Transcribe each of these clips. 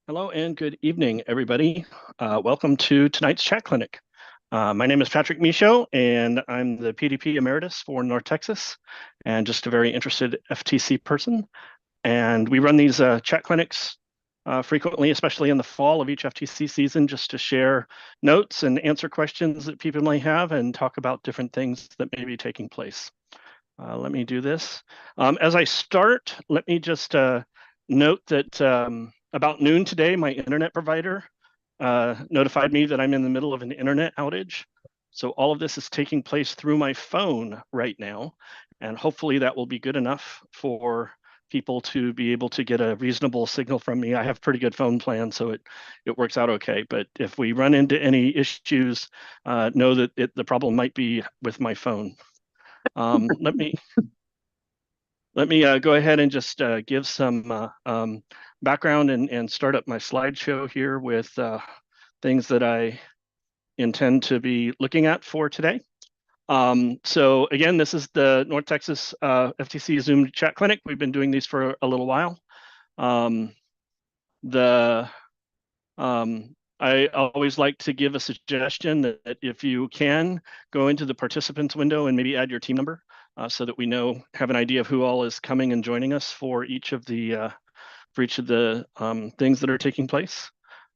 Hello and good evening, everybody. Welcome to tonight's chat clinic. My name is Patrick Michaud, and I'm the PDP Emeritus for North Texas, and just a very interested FTC person. And we run these chat clinics frequently, especially in the fall of each FTC season, just to share notes and answer questions that people may have and talk about different things that may be taking place. Let me do this. As I start, let me just note that about noon today, my internet provider notified me that I'm in the middle of an internet outage. So all of this is taking place through my phone right now, and hopefully that will be good enough for people to be able to get a reasonable signal from me. I have pretty good phone plan, so it works out okay. But if we run into any issues, know that the problem might be with my phone. Let me go ahead and just give some background and start up my slideshow here with things that I intend to be looking at for today. So again, this is the North Texas FTC Zoom Chat Clinic. We've been doing these for a little while. I always like to give a suggestion that if you can, go into the participants window and maybe add your team number so that we have an idea of who all is coming and joining us for each of the things that are taking place.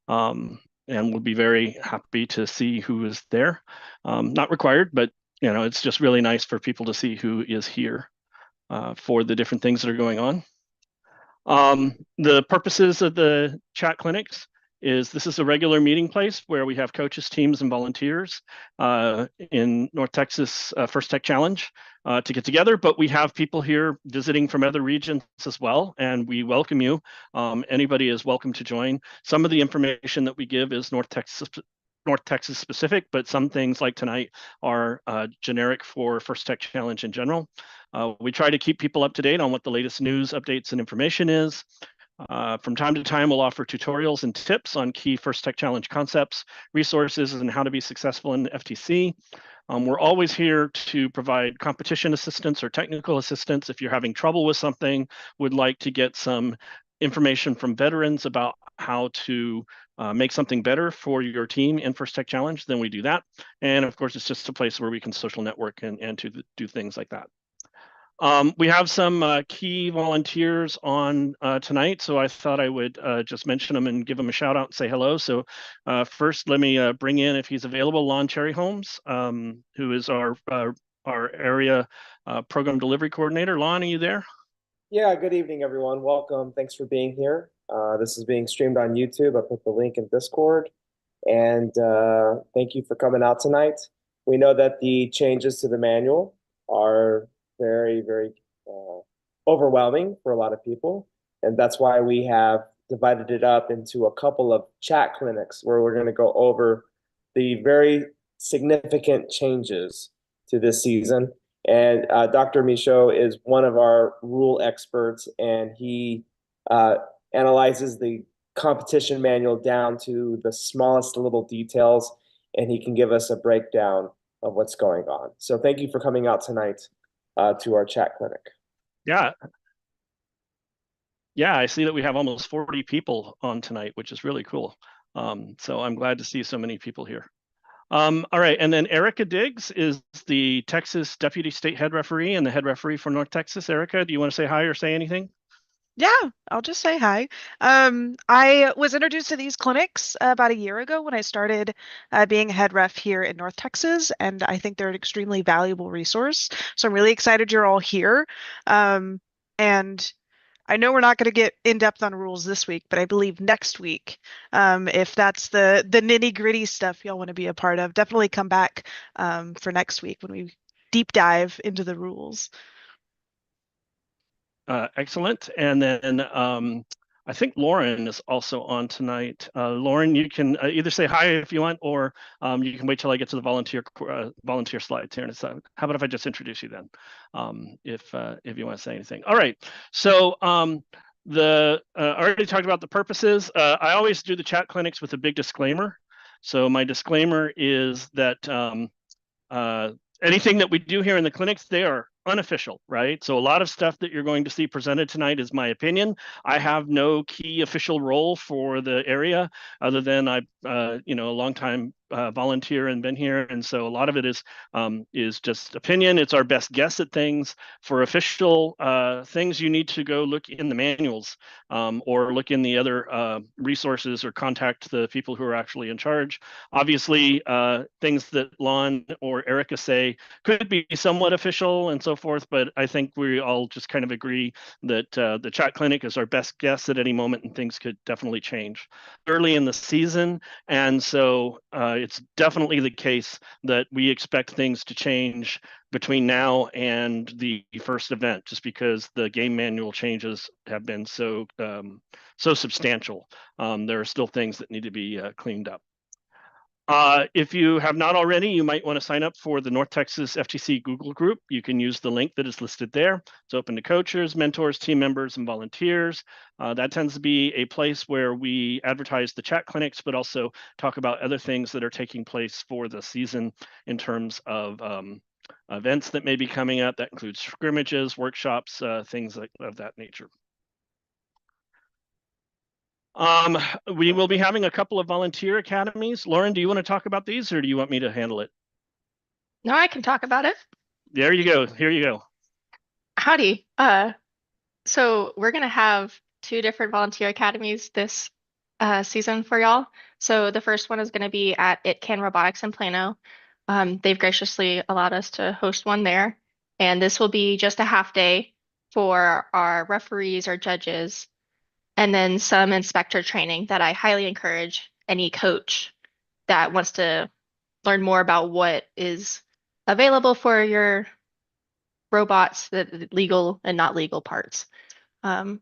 And we'll be very happy to see who is there. Not required, but it's just really nice for people to see who is here for the different things that are going on. The purposes of the chat clinics is this is a regular meeting place where we have coaches, teams, and volunteers in North Texas First Tech Challenge to get together, but we have people here visiting from other regions as well, and we welcome you. Anybody is welcome to join. Some of the information that we give is North Texas specific, but some things like tonight are generic for First Tech Challenge in general. We try to keep people up to date on what the latest news, updates, and information is. From time to time, we'll offer tutorials and tips on key First Tech Challenge concepts, resources, and how to be successful in FTC. We're always here to provide competition assistance or technical assistance. If you're having trouble with something, would like to get some information from veterans about how to make something better for your team in First Tech Challenge, then we do that. And of course, it's just a place where we can social network and to do things like that. We have some key volunteers on tonight, so I thought I would just mention them and give them a shout out and say hello. So first, let me bring in, if he's available, Lon Cherry Holmes, who is our area program delivery coordinator. Lon, are you there? Yeah, good evening, everyone. Welcome. Thanks for being here. This is being streamed on YouTube. I put the link in Discord. And thank you for coming out tonight. We know that the changes to the manual are very, very uh, overwhelming for a lot of people. And that's why we have divided it up into a couple of chat clinics where we're going to go over the very significant changes to this season. And Dr. Michaud is one of our rule experts, and he analyzes the competition manual down to the smallest little details, and he can give us a breakdown of what's going on. So thank you for coming out tonight to our chat clinic. Yeah. Yeah, I see that we have almost 40 people on tonight, which is really cool. So I'm glad to see so many people here. All right, and then Erica Diggs is the Texas Deputy State Head Referee and the head referee for North Texas. Erica, do you want to say hi or say anything? Yeah, I'll just say hi. I was introduced to these clinics about a year ago when I started being head ref here in North Texas, and I think they're an extremely valuable resource. So I'm really excited you're all here. And I know we're not going to get in depth on rules this week, but I believe next week, if that's the nitty-gritty stuff y'all want to be a part of, definitely come back for next week when we deep dive into the rules. Excellent. And then I think Lauren is also on tonight. Lauren, you can either say hi if you want, or you can wait till I get to the volunteer slides here. And how about if I just introduce you then, if you want to say anything. All right. So I already talked about the purposes. I always do the chat clinics with a big disclaimer. So my disclaimer is that anything that we do here in the clinics, they are unofficial, right? So a lot of stuff that you're going to see presented tonight is my opinion. I have no key official role for the area other than I, a long time volunteer and been here, and so a lot of it is just opinion. It's our best guess at things. For official things, you need to go look in the manuals or look in the other resources or contact the people who are actually in charge. Obviously, things that Lon or Erica say could be somewhat official and so forth, but I think we all just kind of agree that the chat clinic is our best guess at any moment, and things could definitely change early in the season. And so it's definitely the case that we expect things to change between now and the first event, just because the game manual changes have been so substantial. There are still things that need to be cleaned up. If you have not already, you might want to sign up for the North Texas FTC Google group. You can use the link that is listed there. It's open to coaches, mentors, team members, and volunteers. That tends to be a place where we advertise the chat clinics, but also talk about other things that are taking place for the season in terms of events that may be coming up. That includes scrimmages, workshops, things of that nature. We will be having a couple of volunteer academies. Lauren, do you want to talk about these, or do you want me to handle it? No, I can talk about it. There you go. Here you go. Howdy. So we're gonna have two different volunteer academies this season for y'all. So the first one is gonna be at It Can Robotics in Plano. They've graciously allowed us to host one there, and this will be just a half day for our referees, our judges, and then some inspector training that I highly encourage any coach that wants to learn more about what is available for your robots, the legal and not legal parts. And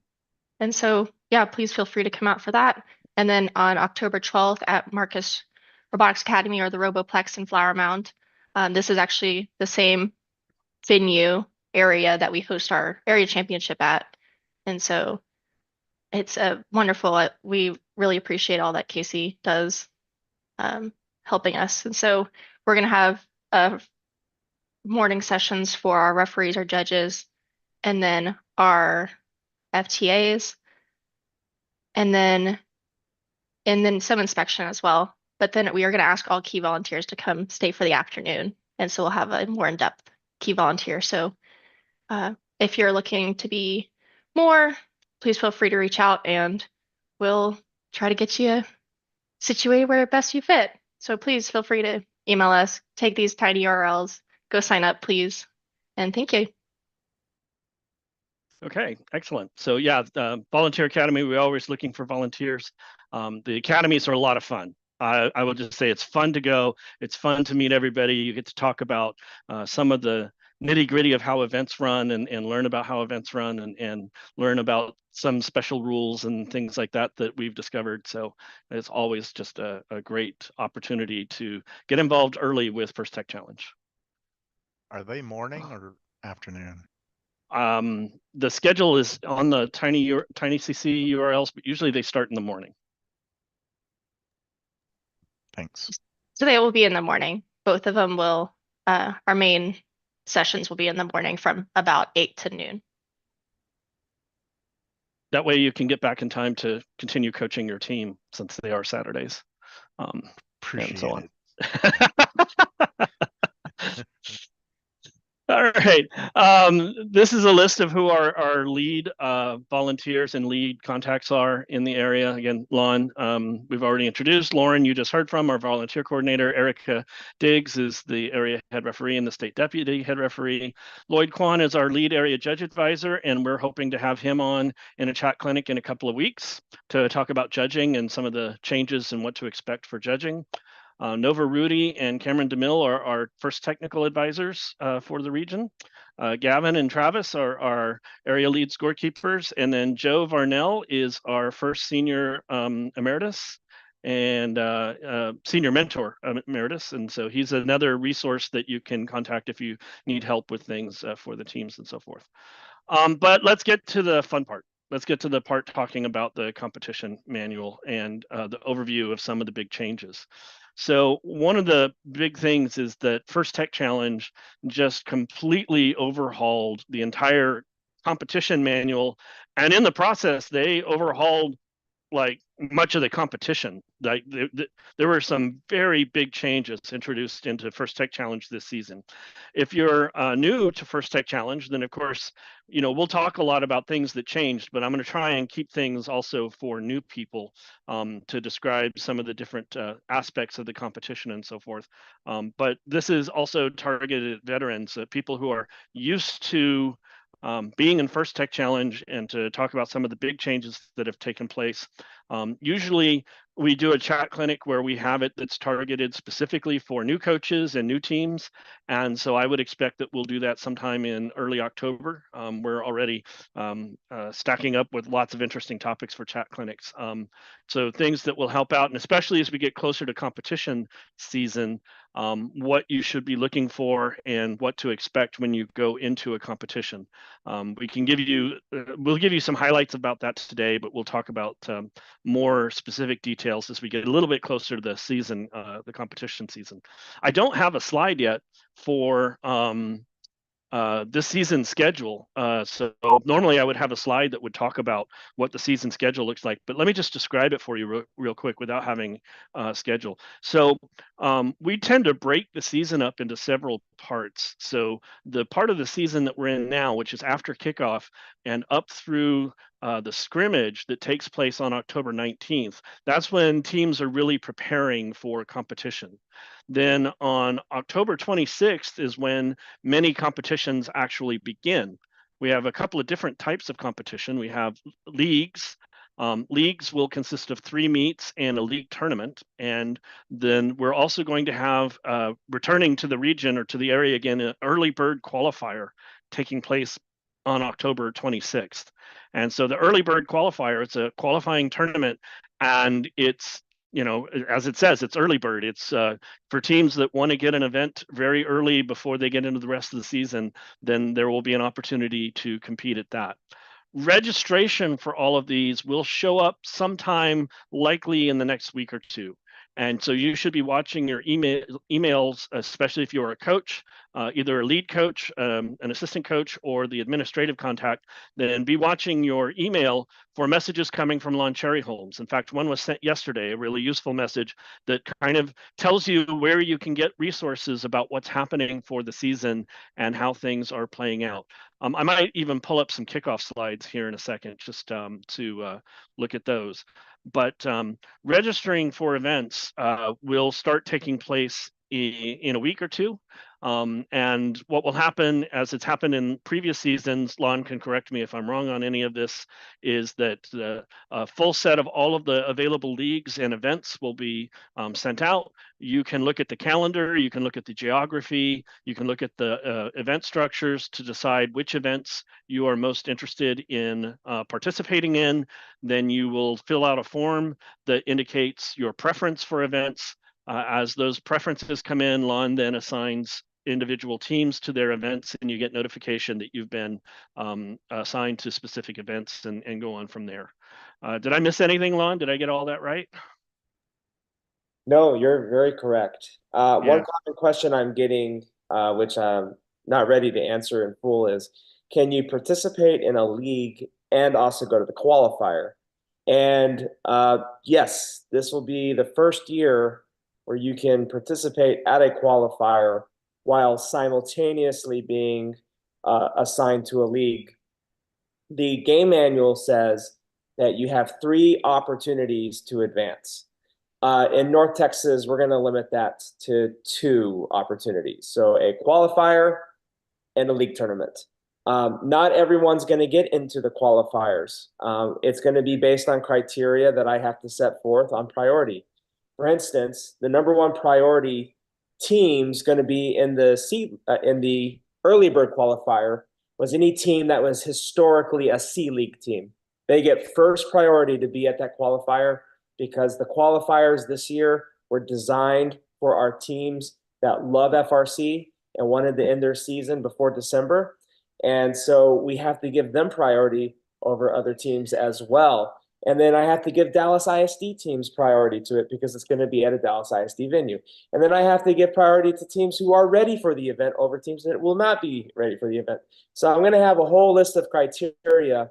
so, yeah, please feel free to come out for that. And then on October 12th at Marcus Robotics Academy, or the Roboplex in Flower Mound, this is actually the same venue area that we host our area championship at. And so it's a wonderful. We really appreciate all that Casey does helping us. And so we're going to have morning sessions for our referees, our judges, and then our FTAs, and then some inspection as well. But then we are going to ask all key volunteers to come stay for the afternoon, and so we'll have a more in-depth key volunteer. So if you're looking to be more, please feel free to reach out, and we'll try to get you situated where best you fit. So please feel free to email us, take these tiny URLs, go sign up, please. And thank you. Okay, excellent. So yeah, Volunteer Academy, we're always looking for volunteers. The academies are a lot of fun. I will just say it's fun to go. It's fun to meet everybody. You get to talk about some of the nitty gritty of how events run and learn about how events run and learn about some special rules and things like that that we've discovered. So it's always just a great opportunity to get involved early with First Tech Challenge. Are they morning or afternoon? The schedule is on the tiny CC URLs, but usually they start in the morning. Thanks. So they will be in the morning. Both of them will, our main sessions will be in the morning from about 8 to noon. That way you can get back in time to continue coaching your team since they are Saturdays. Appreciate and so on. it. All right. This is a list of who our lead volunteers and lead contacts are in the area. Again, Lon, we've already introduced. Lauren, you just heard from, our volunteer coordinator. Erica Diggs is the area head referee and the state deputy head referee. Lloyd Kwan is our lead area judge advisor, and we're hoping to have him on in a chat clinic in a couple of weeks to talk about judging and some of the changes and what to expect for judging. Nova Rudy and Cameron DeMille are our first technical advisors for the region. Gavin and Travis are our area lead scorekeepers. And then Joe Varnell is our first senior emeritus and senior mentor emeritus. And so he's another resource that you can contact if you need help with things for the teams and so forth. But let's get to the fun part. Let's get to the part talking about the competition manual and the overview of some of the big changes. So one of the big things is that First Tech Challenge just completely overhauled the entire competition manual. And in the process, they overhauled like much of the competition. Like there were some very big changes introduced into First Tech Challenge this season. If you're new to First Tech Challenge, then of course, we'll talk a lot about things that changed, but I'm going to try and keep things also for new people to describe some of the different aspects of the competition and so forth. But this is also targeted at veterans, people who are used to being in First Tech Challenge and to talk about some of the big changes that have taken place. Usually we do a chat clinic where we have it that's targeted specifically for new coaches and new teams. And so I would expect that we'll do that sometime in early October. We're already stacking up with lots of interesting topics for chat clinics. So things that will help out, and especially as we get closer to competition season, what you should be looking for and what to expect when you go into a competition. We can give you, we'll give you some highlights about that today, but we'll talk about more specific details as we get a little bit closer to the season, the competition season. I don't have a slide yet for this season schedule. So normally I would have a slide that would talk about what the season schedule looks like, but let me just describe it for you real quick without having a schedule. So we tend to break the season up into several parts. So the part of the season that we're in now, which is after kickoff and up through the scrimmage that takes place on October 19th, that's when teams are really preparing for competition. Then on October 26th is when many competitions actually begin. We have a couple of different types of competition. We have leagues. Leagues will consist of 3 meets and a league tournament. And then we're also going to have, returning to the region or to the area again, an early bird qualifier taking place on October 26th. And so the early bird qualifier, it's a qualifying tournament, and it's, as it says, it's early bird. It's for teams that want to get an event very early before they get into the rest of the season, then there will be an opportunity to compete at that. Registration for all of these will show up sometime likely in the next week or two. And so you should be watching your emails, especially if you're a coach, either a lead coach, an assistant coach, or the administrative contact, then be watching your email for messages coming from Lon Cherryholmes. In fact, one was sent yesterday, a really useful message that kind of tells you where you can get resources about what's happening for the season and how things are playing out. I might even pull up some kickoff slides here in a second just to look at those. But registering for events will start taking place in a week or two. And what will happen, as it's happened in previous seasons, Lon can correct me if I'm wrong on any of this, is that the full set of all of the available leagues and events will be sent out. You can look at the calendar, you can look at the geography, you can look at the event structures to decide which events you are most interested in participating in. Then you will fill out a form that indicates your preference for events. As those preferences come in, Lon then assigns individual teams to their events, and you get notification that you've been assigned to specific events and go on from there. Did I miss anything, Lon? Did I get all that right? No, you're very correct. Yeah. One common question I'm getting, which I'm not ready to answer in full, is can you participate in a league and also go to the qualifier? And yes, this will be the first year where you can participate at a qualifier while simultaneously being assigned to a league. The game manual says that you have 3 opportunities to advance. In North Texas, we're going to limit that to 2 opportunities. So a qualifier and a league tournament. Not everyone's going to get into the qualifiers. It's going to be based on criteria that I have to set forth on priority. For instance, the #1 priority team's going to be in the early bird qualifier was any team that was historically a C League team. They get first priority to be at that qualifier because the qualifiers this year were designed for our teams that love FRC and wanted to end their season before December. And so we have to give them priority over other teams as well. And then I have to give Dallas ISD teams priority to it because it's going to be at a Dallas ISD venue. And then I have to give priority to teams who are ready for the event over teams that will not be ready for the event. So I'm going to have a whole list of criteria.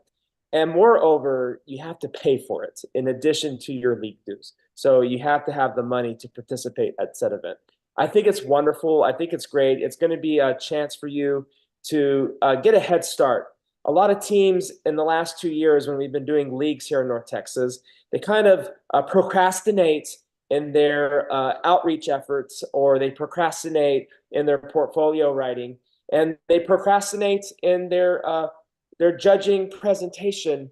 And moreover, you have to pay for it in addition to your league dues. So you have to have the money to participate at said event. I think it's wonderful. I think it's great. It's going to be a chance for you to get a head start. A lot of teams in the last 2 years when we've been doing leagues here in North Texas, they kind of procrastinate in their outreach efforts, or they procrastinate in their portfolio writing, and they procrastinate in their judging presentation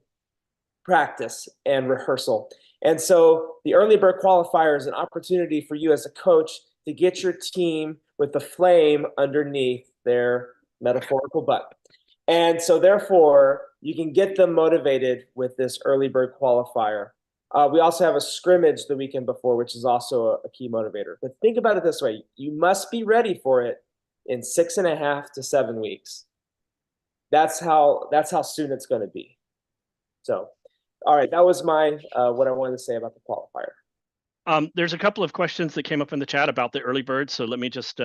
practice and rehearsal. And so the early bird qualifier is an opportunity for you as a coach to get your team with the flame underneath their metaphorical butt. And so therefore, you can get them motivated with this early bird qualifier. We also have a scrimmage the weekend before, which is also a key motivator. But think about it this way. You must be ready for it in 6.5 to 7 weeks. That's how soon it's going to be. So, all right, that was my what I wanted to say about the qualifier. There's a couple of questions that came up in the chat about the early bird, so let me just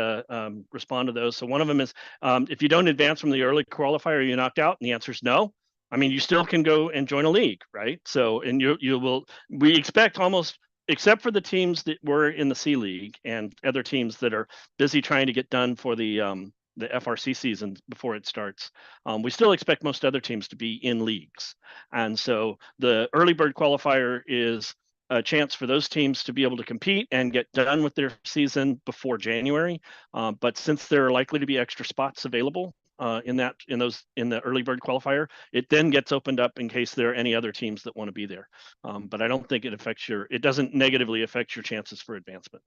respond to those. So one of them is, if you don't advance from the early qualifier, are you knocked out? And the answer is no. I mean, you still can go and join a league, right? So, and we expect almost, except for the teams that were in the C League and other teams that are busy trying to get done for the FRC season before it starts, we still expect most other teams to be in leagues. And so the early bird qualifier is a chance for those teams to be able to compete and get done with their season before January. But since there are likely to be extra spots available in the early bird qualifier, it then gets opened up in case there are any other teams that want to be there. But I don't think it doesn't negatively affect your chances for advancement.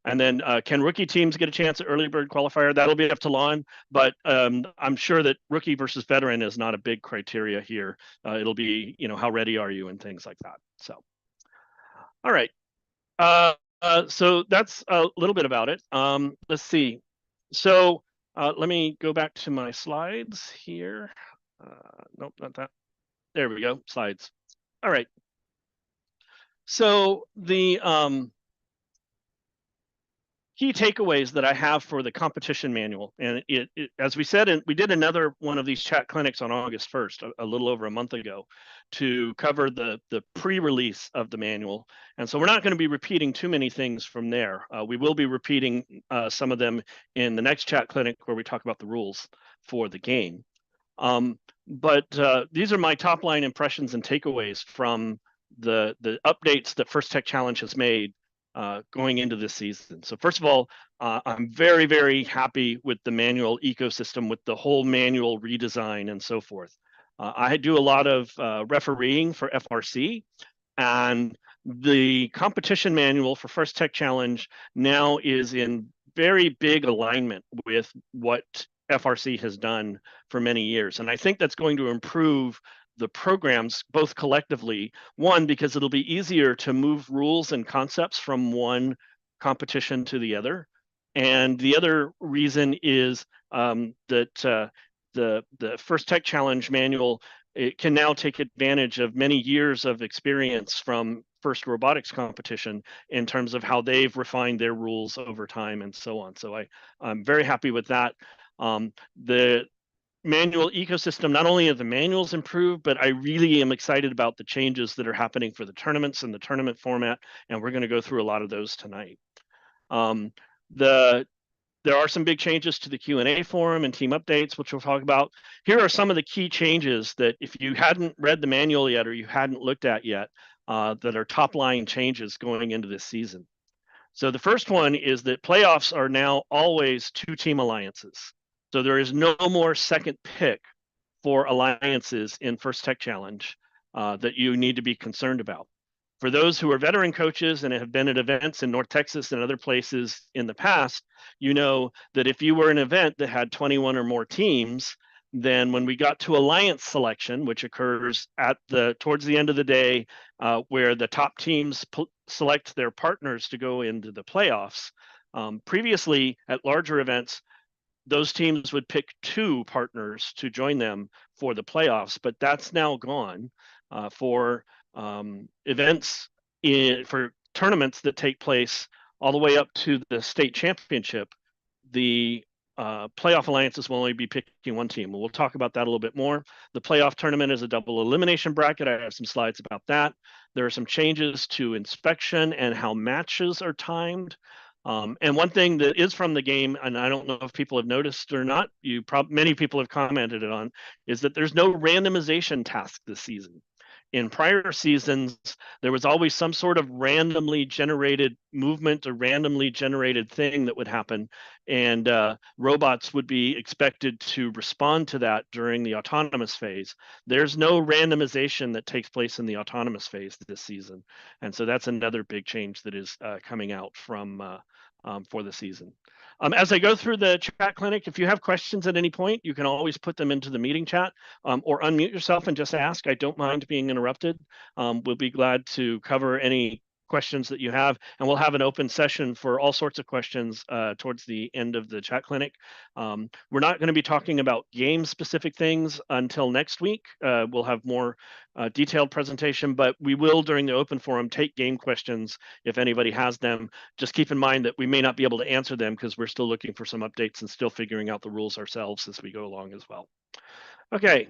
And then can rookie teams get a chance at early bird qualifier? That'll be up to Lon, but I'm sure that rookie versus veteran is not a big criteria here. It'll be, how ready are you and things like that. So. All right. So that's a little bit about it. Let's see. So let me go back to my slides here. Nope, not that. There we go. Slides. All right. So the key takeaways that I have for the competition manual, and as we said, and we did another one of these chat clinics on August 1st, a little over a month ago, to cover the pre-release of the manual. And so we're not going to be repeating too many things from there. We will be repeating some of them in the next chat clinic where we talk about the rules for the game. But these are my top line impressions and takeaways from the updates that First Tech Challenge has made going into this season. So first of all, I'm very, very happy with the manual ecosystem, with the whole manual redesign and so forth. I do a lot of refereeing for FRC, and the competition manual for First Tech Challenge now is in very big alignment with what FRC has done for many years. And I think that's going to improve the programs both collectively, one, because it'll be easier to move rules and concepts from one competition to the other. And the other reason is that the First Tech Challenge manual, it can now take advantage of many years of experience from First Robotics competition in terms of how they've refined their rules over time and so on. So I'm very happy with that. The manual ecosystem, not only have the manuals improved, but I really am excited about the changes that are happening for the tournaments and the tournament format, and we're going to go through a lot of those tonight. There are some big changes to the Q&A forum and team updates, which we'll talk about. Here are some of the key changes that if you hadn't read the manual yet or you hadn't looked at yet, that are top line changes going into this season. So the first one is that playoffs are now always 2-team alliances. So there is no more second pick for alliances in First Tech Challenge that you need to be concerned about. For those who are veteran coaches and have been at events in North Texas and other places in the past, you know that if you were an event that had 21 or more teams, then when we got to alliance selection, which occurs at towards the end of the day, where the top teams select their partners to go into the playoffs, previously at larger events, those teams would pick 2 partners to join them for the playoffs, but that's now gone for events for tournaments that take place all the way up to the state championship. The playoff alliances will only be picking 1 team. We'll talk about that a little bit more. The playoff tournament is a double elimination bracket. I have some slides about that. There are some changes to inspection and how matches are timed. And one thing that is from the game, and I don't know if people have noticed or not, many people have commented on, is that there's no randomization task this season. In prior seasons, there was always some sort of randomly generated movement or randomly generated thing that would happen, and robots would be expected to respond to that during the autonomous phase. There's no randomization that takes place in the autonomous phase this season, and so that's another big change that is coming out from for the season. As I go through the chat clinic, if you have questions at any point, you can always put them into the meeting chat or unmute yourself and just ask. I don't mind being interrupted. We'll be glad to cover any questions that you have, and we'll have an open session for all sorts of questions towards the end of the chat clinic. We're not going to be talking about game specific things until next week. We'll have more detailed presentation, but we will during the open forum take game questions if anybody has them. Just keep in mind that we may not be able to answer them because we're still looking for some updates and still figuring out the rules ourselves as we go along as well. Okay.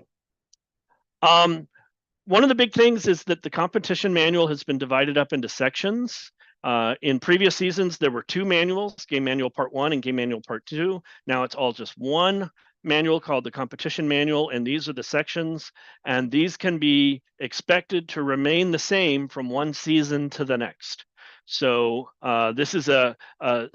One of the big things is that the competition manual has been divided up into sections. In previous seasons, there were 2 manuals, Game Manual Part 1 and Game Manual Part 2. Now it's all just one manual called the Competition Manual, and these are the sections, and these can be expected to remain the same from one season to the next. So this is a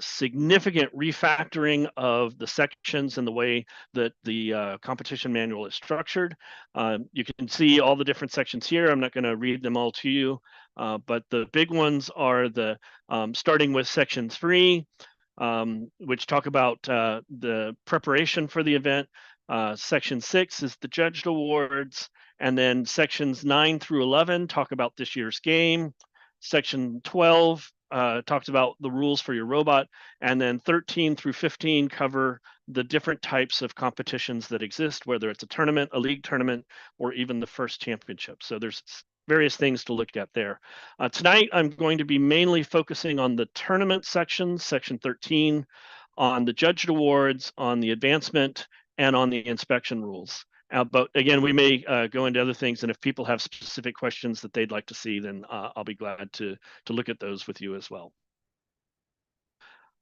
significant refactoring of the sections and the way that the competition manual is structured. You can see all the different sections here. I'm not going to read them all to you, but the big ones are the starting with section 3, which talk about the preparation for the event. Section 6 is the judged awards, and then sections 9 through 11 talk about this year's game. Section 12 talks about the rules for your robot, and then 13 through 15 cover the different types of competitions that exist, whether it's a tournament, a league tournament, or even the first championship. So there's various things to look at there. Tonight, I'm going to be mainly focusing on the tournament section, section 13, on the judged awards, on the advancement, and on the inspection rules. But again, we may go into other things, and if people have specific questions that they'd like to see, then I'll be glad to look at those with you as well.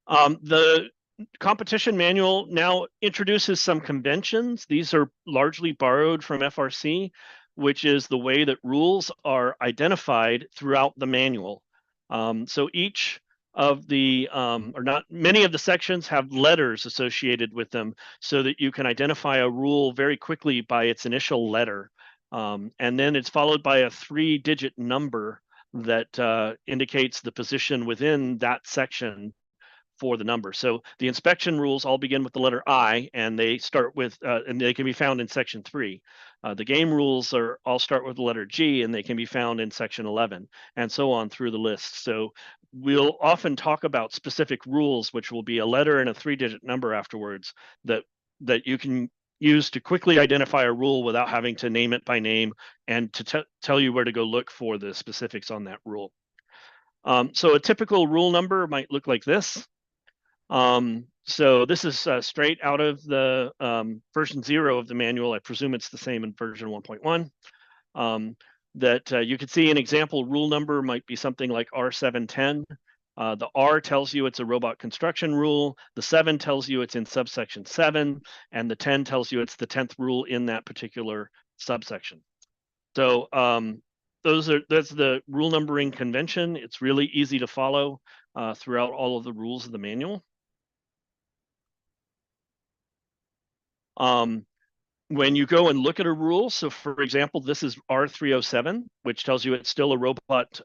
The competition manual now introduces some conventions. These are largely borrowed from FRC, which is the way that rules are identified throughout the manual. So each of the, or not, many of the sections have letters associated with them so that you can identify a rule very quickly by its initial letter. And then it's followed by a 3-digit number that indicates the position within that section for the number. So the inspection rules all begin with the letter I, and they start with, and they can be found in section 3. The game rules all start with the letter G, and they can be found in section 11, and so on through the list. So we'll often talk about specific rules, which will be a letter and a 3-digit number afterwards that you can use to quickly identify a rule without having to name it by name and to tell you where to go look for the specifics on that rule. So a typical rule number might look like this. So this is straight out of the version 0 of the manual. I presume it's the same in version 1.1. That you could see an example rule number might be something like R710. The R tells you it's a robot construction rule. The 7 tells you it's in subsection 7, and the 10 tells you it's the 10th rule in that particular subsection. So that's the rule numbering convention. It's really easy to follow throughout all of the rules of the manual. When you go and look at a rule, so for example, this is R307, which tells you it's still a robot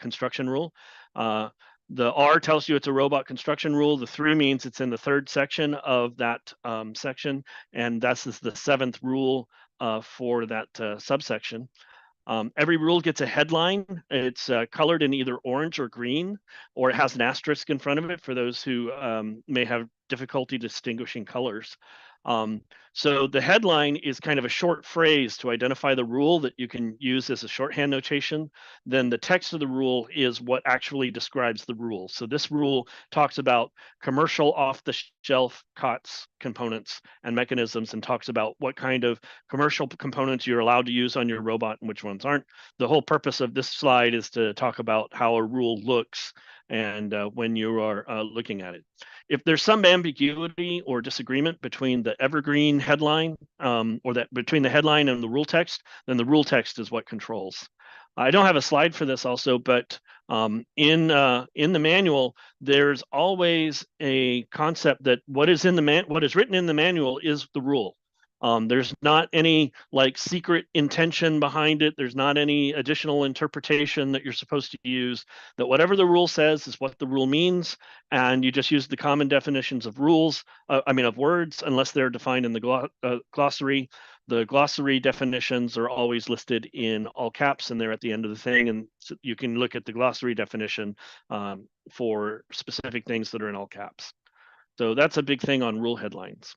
construction rule. The R tells you it's a robot construction rule. The 3 means it's in the 3rd section of that section, and that's the 7th rule for that subsection. Every rule gets a headline. It's colored in either orange or green, or it has an asterisk in front of it for those who may have difficulty distinguishing colors. So the headline is kind of a short phrase to identify the rule that you can use as a shorthand notation. Then the text of the rule is what actually describes the rule. So this rule talks about commercial off-the-shelf COTS components and mechanisms, and talks about what kind of commercial components you're allowed to use on your robot and which ones aren't. The whole purpose of this slide is to talk about how a rule looks and when you are looking at it. If there's some ambiguity or disagreement between the evergreen headline or that between the headline and the rule text, then the rule text is what controls. I don't have a slide for this also, but in the manual, there's always a concept that what is written in the manual is the rule. There's not any like secret intention behind it. There's not any additional interpretation that you're supposed to use. That whatever the rule says is what the rule means, and you just use the common definitions of rules. Of words, unless they're defined in the glossary. The glossary definitions are always listed in all caps, and they're at the end of the thing. And so you can look at the glossary definition for specific things that are in all caps. So that's a big thing on rule headlines.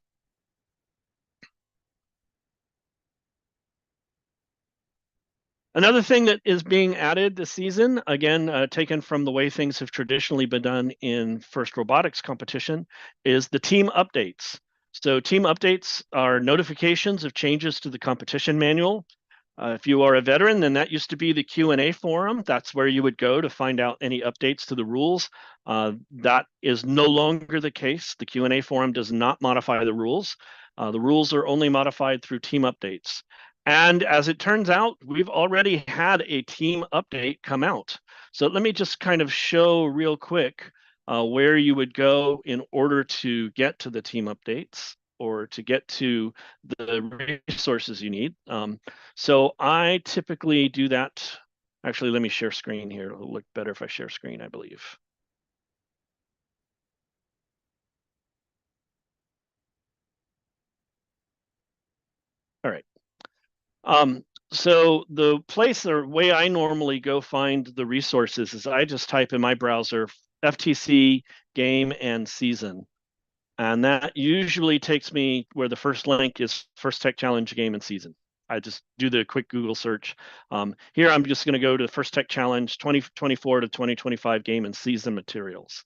Another thing that is being added this season, again, taken from the way things have traditionally been done in FIRST Robotics competition, is the team updates. So team updates are notifications of changes to the competition manual. If you are a veteran, then that used to be the Q&A forum. That's where you would go to find out any updates to the rules. That is no longer the case. The Q&A forum does not modify the rules. The rules are only modified through team updates. And as it turns out, we've already had a team update come out. So let me just kind of show real quick where you would go in order to get to the team updates or to get to the resources you need. So I typically do that. Actually, let me share screen here. It'll look better if I share screen, I believe. All right. So the place or way I normally go find the resources is I just type in my browser FTC game and season. And that usually takes me where the first link is First Tech Challenge game and season. I just do the quick Google search. Here, I'm just going to go to the First Tech Challenge 2024 to 2025 game and season materials.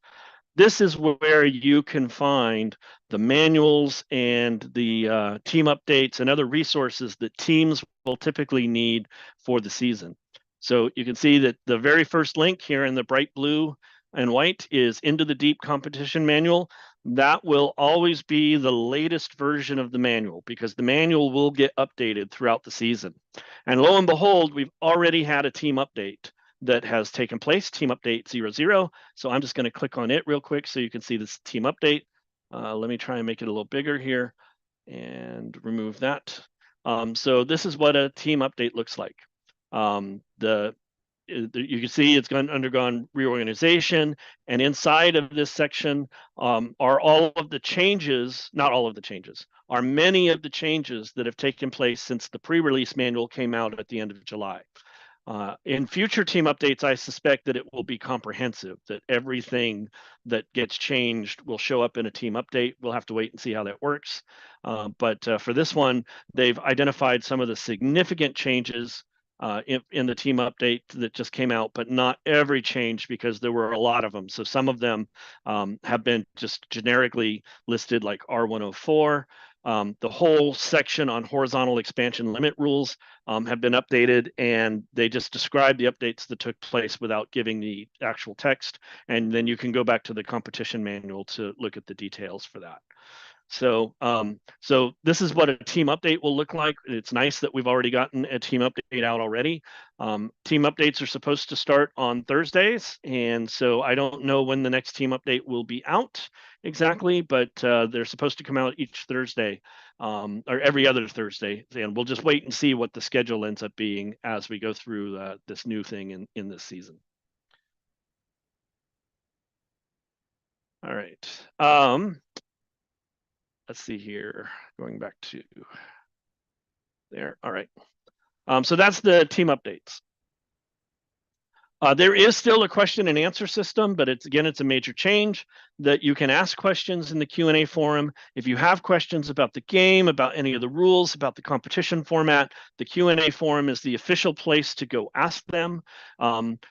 This is where you can find the manuals and the team updates and other resources that teams will typically need for the season. So you can see that the very first link here in the bright blue and white is Into the Deep competition manual. That will always be the latest version of the manual because the manual will get updated throughout the season. And lo and behold, we've already had a team update that has taken place, team update 00. So I'm just going to click on it real quick so you can see this team update. Let me try and make it a little bigger here and remove that. So this is what a team update looks like. You can see it's undergone reorganization, and inside of this section are all of the changes, not all of the changes, are many of the changes that have taken place since the pre-release manual came out at the end of July. In future team updates, I suspect that it will be comprehensive, that everything that gets changed will show up in a team update. We'll have to wait and see how that works. But for this one, they've identified some of the significant changes in the team update that just came out, but not every change because there were a lot of them. So some of them have been just generically listed like R104. The whole section on horizontal expansion limit rules have been updated, and they just describe the updates that took place without giving the actual text. And then you can go back to the competition manual to look at the details for that. So this is what a team update will look like. It's nice that we've already gotten a team update out already. Team updates are supposed to start on Thursdays, and so I don't know when the next team update will be out exactly, but they're supposed to come out each Thursday or every other Thursday, and we'll just wait and see what the schedule ends up being as we go through this new thing in this season. All right. Let's see here, going back to there. All right. So that's the team updates. There is still a question and answer system, but it's a major change that you can ask questions in the Q&A forum. If you have questions about the game, about any of the rules, about the competition format, the Q&A forum is the official place to go ask them.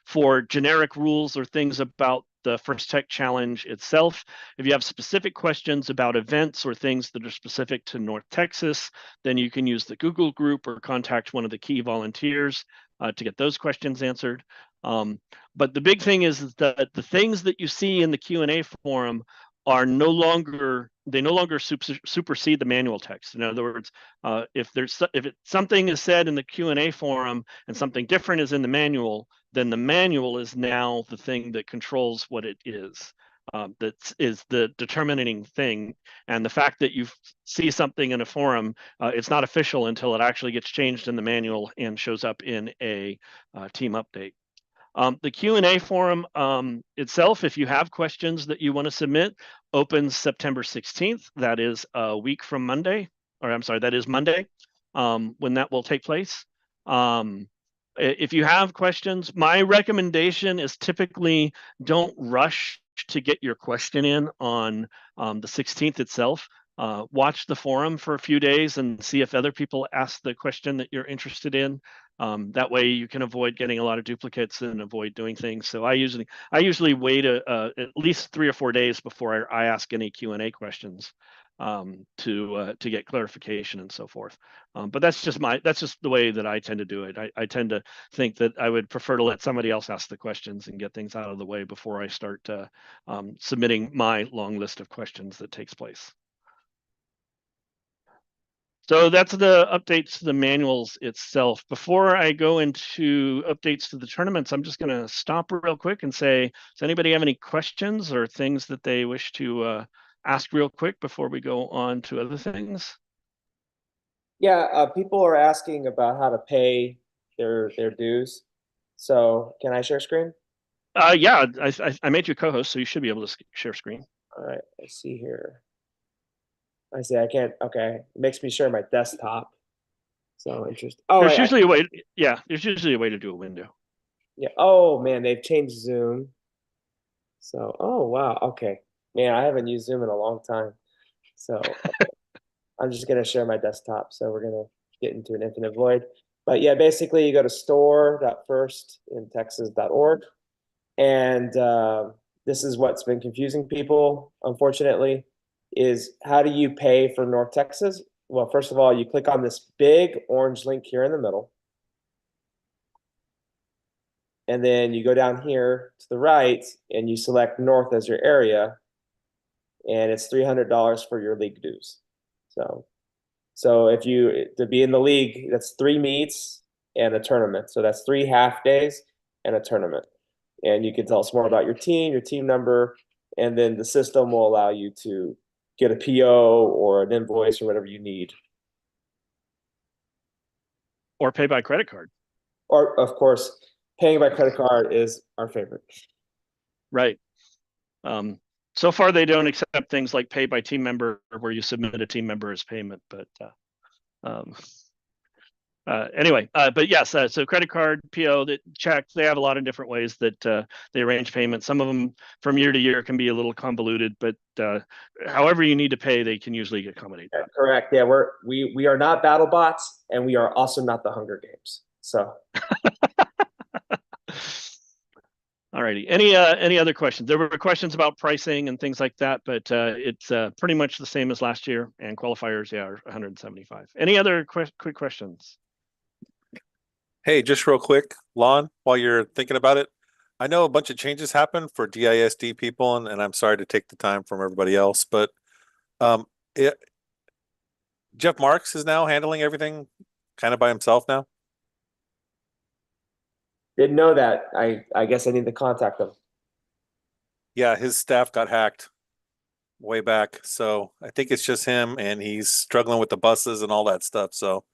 For generic rules or things about the First Tech Challenge itself, if you have specific questions about events or things that are specific to North Texas, then you can use the Google group or contact one of the key volunteers to get those questions answered. But the big thing is that the things that you see in the Q&A forum are no longer supersede the manual text. In other words, if something is said in the Q&A forum and something different is in the manual, then the manual is now the thing that controls what it is. That is the determining thing, and the fact that you see something in a forum, it's not official until it actually gets changed in the manual and shows up in a team update. The Q&A forum itself, if you have questions that you want to submit, opens September 16th. That is a week from Monday, or I'm sorry, that is Monday when that will take place. If you have questions, my recommendation is typically don't rush to get your question in on the 16th itself. Watch the forum for a few days and see if other people ask the question that you're interested in. That way you can avoid getting a lot of duplicates and avoid doing things. So I usually wait at least 3 or 4 days before I ask any Q&A questions to get clarification and so forth. But that's just the way that I tend to do it. I tend to think that I would prefer to let somebody else ask the questions and get things out of the way before I start submitting my long list of questions that takes place. So that's the updates to the manuals itself. Before I go into updates to the tournaments, I'm just going to stop real quick and say, does anybody have any questions or things that they wish to ask real quick before we go on to other things? Yeah, people are asking about how to pay their dues. So can I share screen? Yeah, I made you co-host, so you should be able to share screen. All right, I see here. I see. I can't. Okay, it makes me share my desktop. So interesting. Oh, there's usually a way. Yeah, there's usually a way to do a window. Yeah. Oh man, they've changed Zoom. So, oh wow. Okay, man, I haven't used Zoom in a long time. So I'm just gonna share my desktop. So we're gonna get into an infinite void. But yeah, basically you go to store.firstintexas.org. And this is what's been confusing people, unfortunately, is how do you pay for North Texas? Well, first of all, you click on this big orange link here in the middle. And then you go down here to the right and you select North as your area. And it's $300 for your league dues. So if you, to be in the league, that's 3 meets and a tournament. So that's 3 half days and a tournament. And you can tell us more about your team number, and then the system will allow you to get a PO or an invoice or whatever you need. Or pay by credit card. Or, of course, paying by credit card is our favorite. Right. So far, they don't accept things like pay by team member, where you submit a team member as payment. But anyway, but yes, so credit card, PO, that checks. They have a lot of different ways that they arrange payments. Some of them from year to year can be a little convoluted, but however you need to pay, they can usually accommodate that. Correct. Yeah, we are not BattleBots, and we are also not the Hunger Games. So. All righty. Any other questions? There were questions about pricing and things like that, but it's pretty much the same as last year. And qualifiers, yeah, are 175. Any other quick questions? Hey, just real quick, Lon, while you're thinking about it, I know a bunch of changes happened for DISD people, and I'm sorry to take the time from everybody else, but Jeff Marks is now handling everything kind of by himself now. Didn't know that. I guess I need to contact them. Yeah, his staff got hacked way back. So I think it's just him, and he's struggling with the buses and all that stuff. So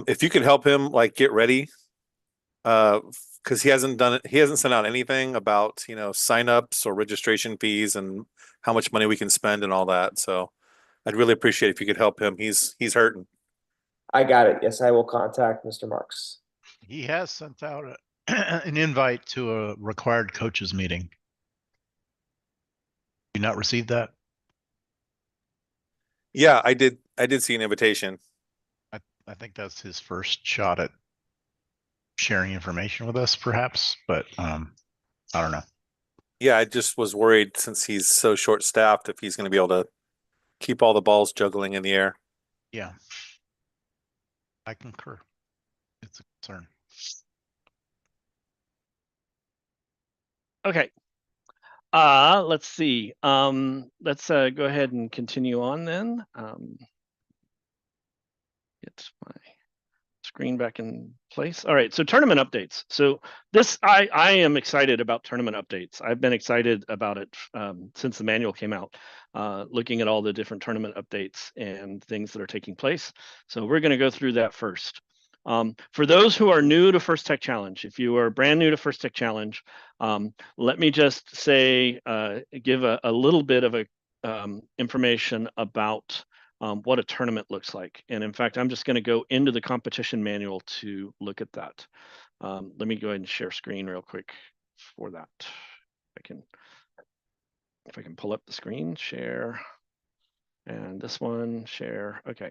if you could help him like get ready, because he hasn't sent out anything about, signups or registration fees and how much money we can spend and all that. So I'd really appreciate if you could help him. He's hurting. I got it. Yes, I will contact Mr. Marks. He has sent out an invite to a required coaches meeting. You not received that? Yeah, I did see an invitation. I think that's his first shot at sharing information with us, perhaps, but I don't know. Yeah, I just was worried since he's so short-staffed if he's going to be able to keep all the balls juggling in the air. Yeah, I concur. It's a concern. Okay. Let's see. Let's go ahead and continue on then. Get my screen back in place. All right, so tournament updates. So this, I am excited about tournament updates. I've been excited about it since the manual came out, looking at all the different tournament updates and things that are taking place. So we're going to go through that first. For those who are new to First Tech Challenge, if you are brand new to First Tech Challenge, let me just say, give a little bit of information about what a tournament looks like. And in fact, I'm just going to go into the competition manual to look at that. Let me go ahead and share screen real quick for that. If I can pull up the screen, share, and this one, share. Okay.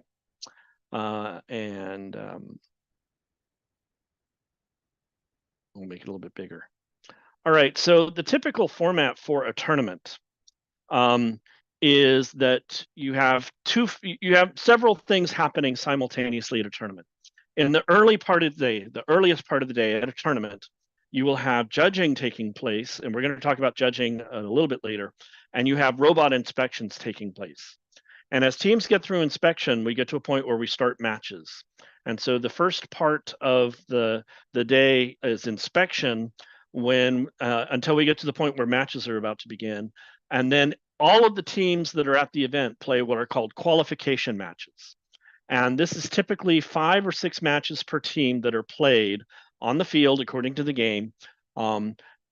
We'll make it a little bit bigger. All right, so the typical format for a tournament is that you have several things happening simultaneously at a tournament. In the early part of the day, the earliest part of the day at a tournament, you will have judging taking place, and we're going to talk about judging a little bit later, and you have robot inspections taking place. And as teams get through inspection, we get to a point where we start matches. And so the first part of the day is inspection until we get to the point where matches are about to begin. And then all of the teams that are at the event play what are called qualification matches. And this is typically 5 or 6 matches per team that are played on the field according to the game.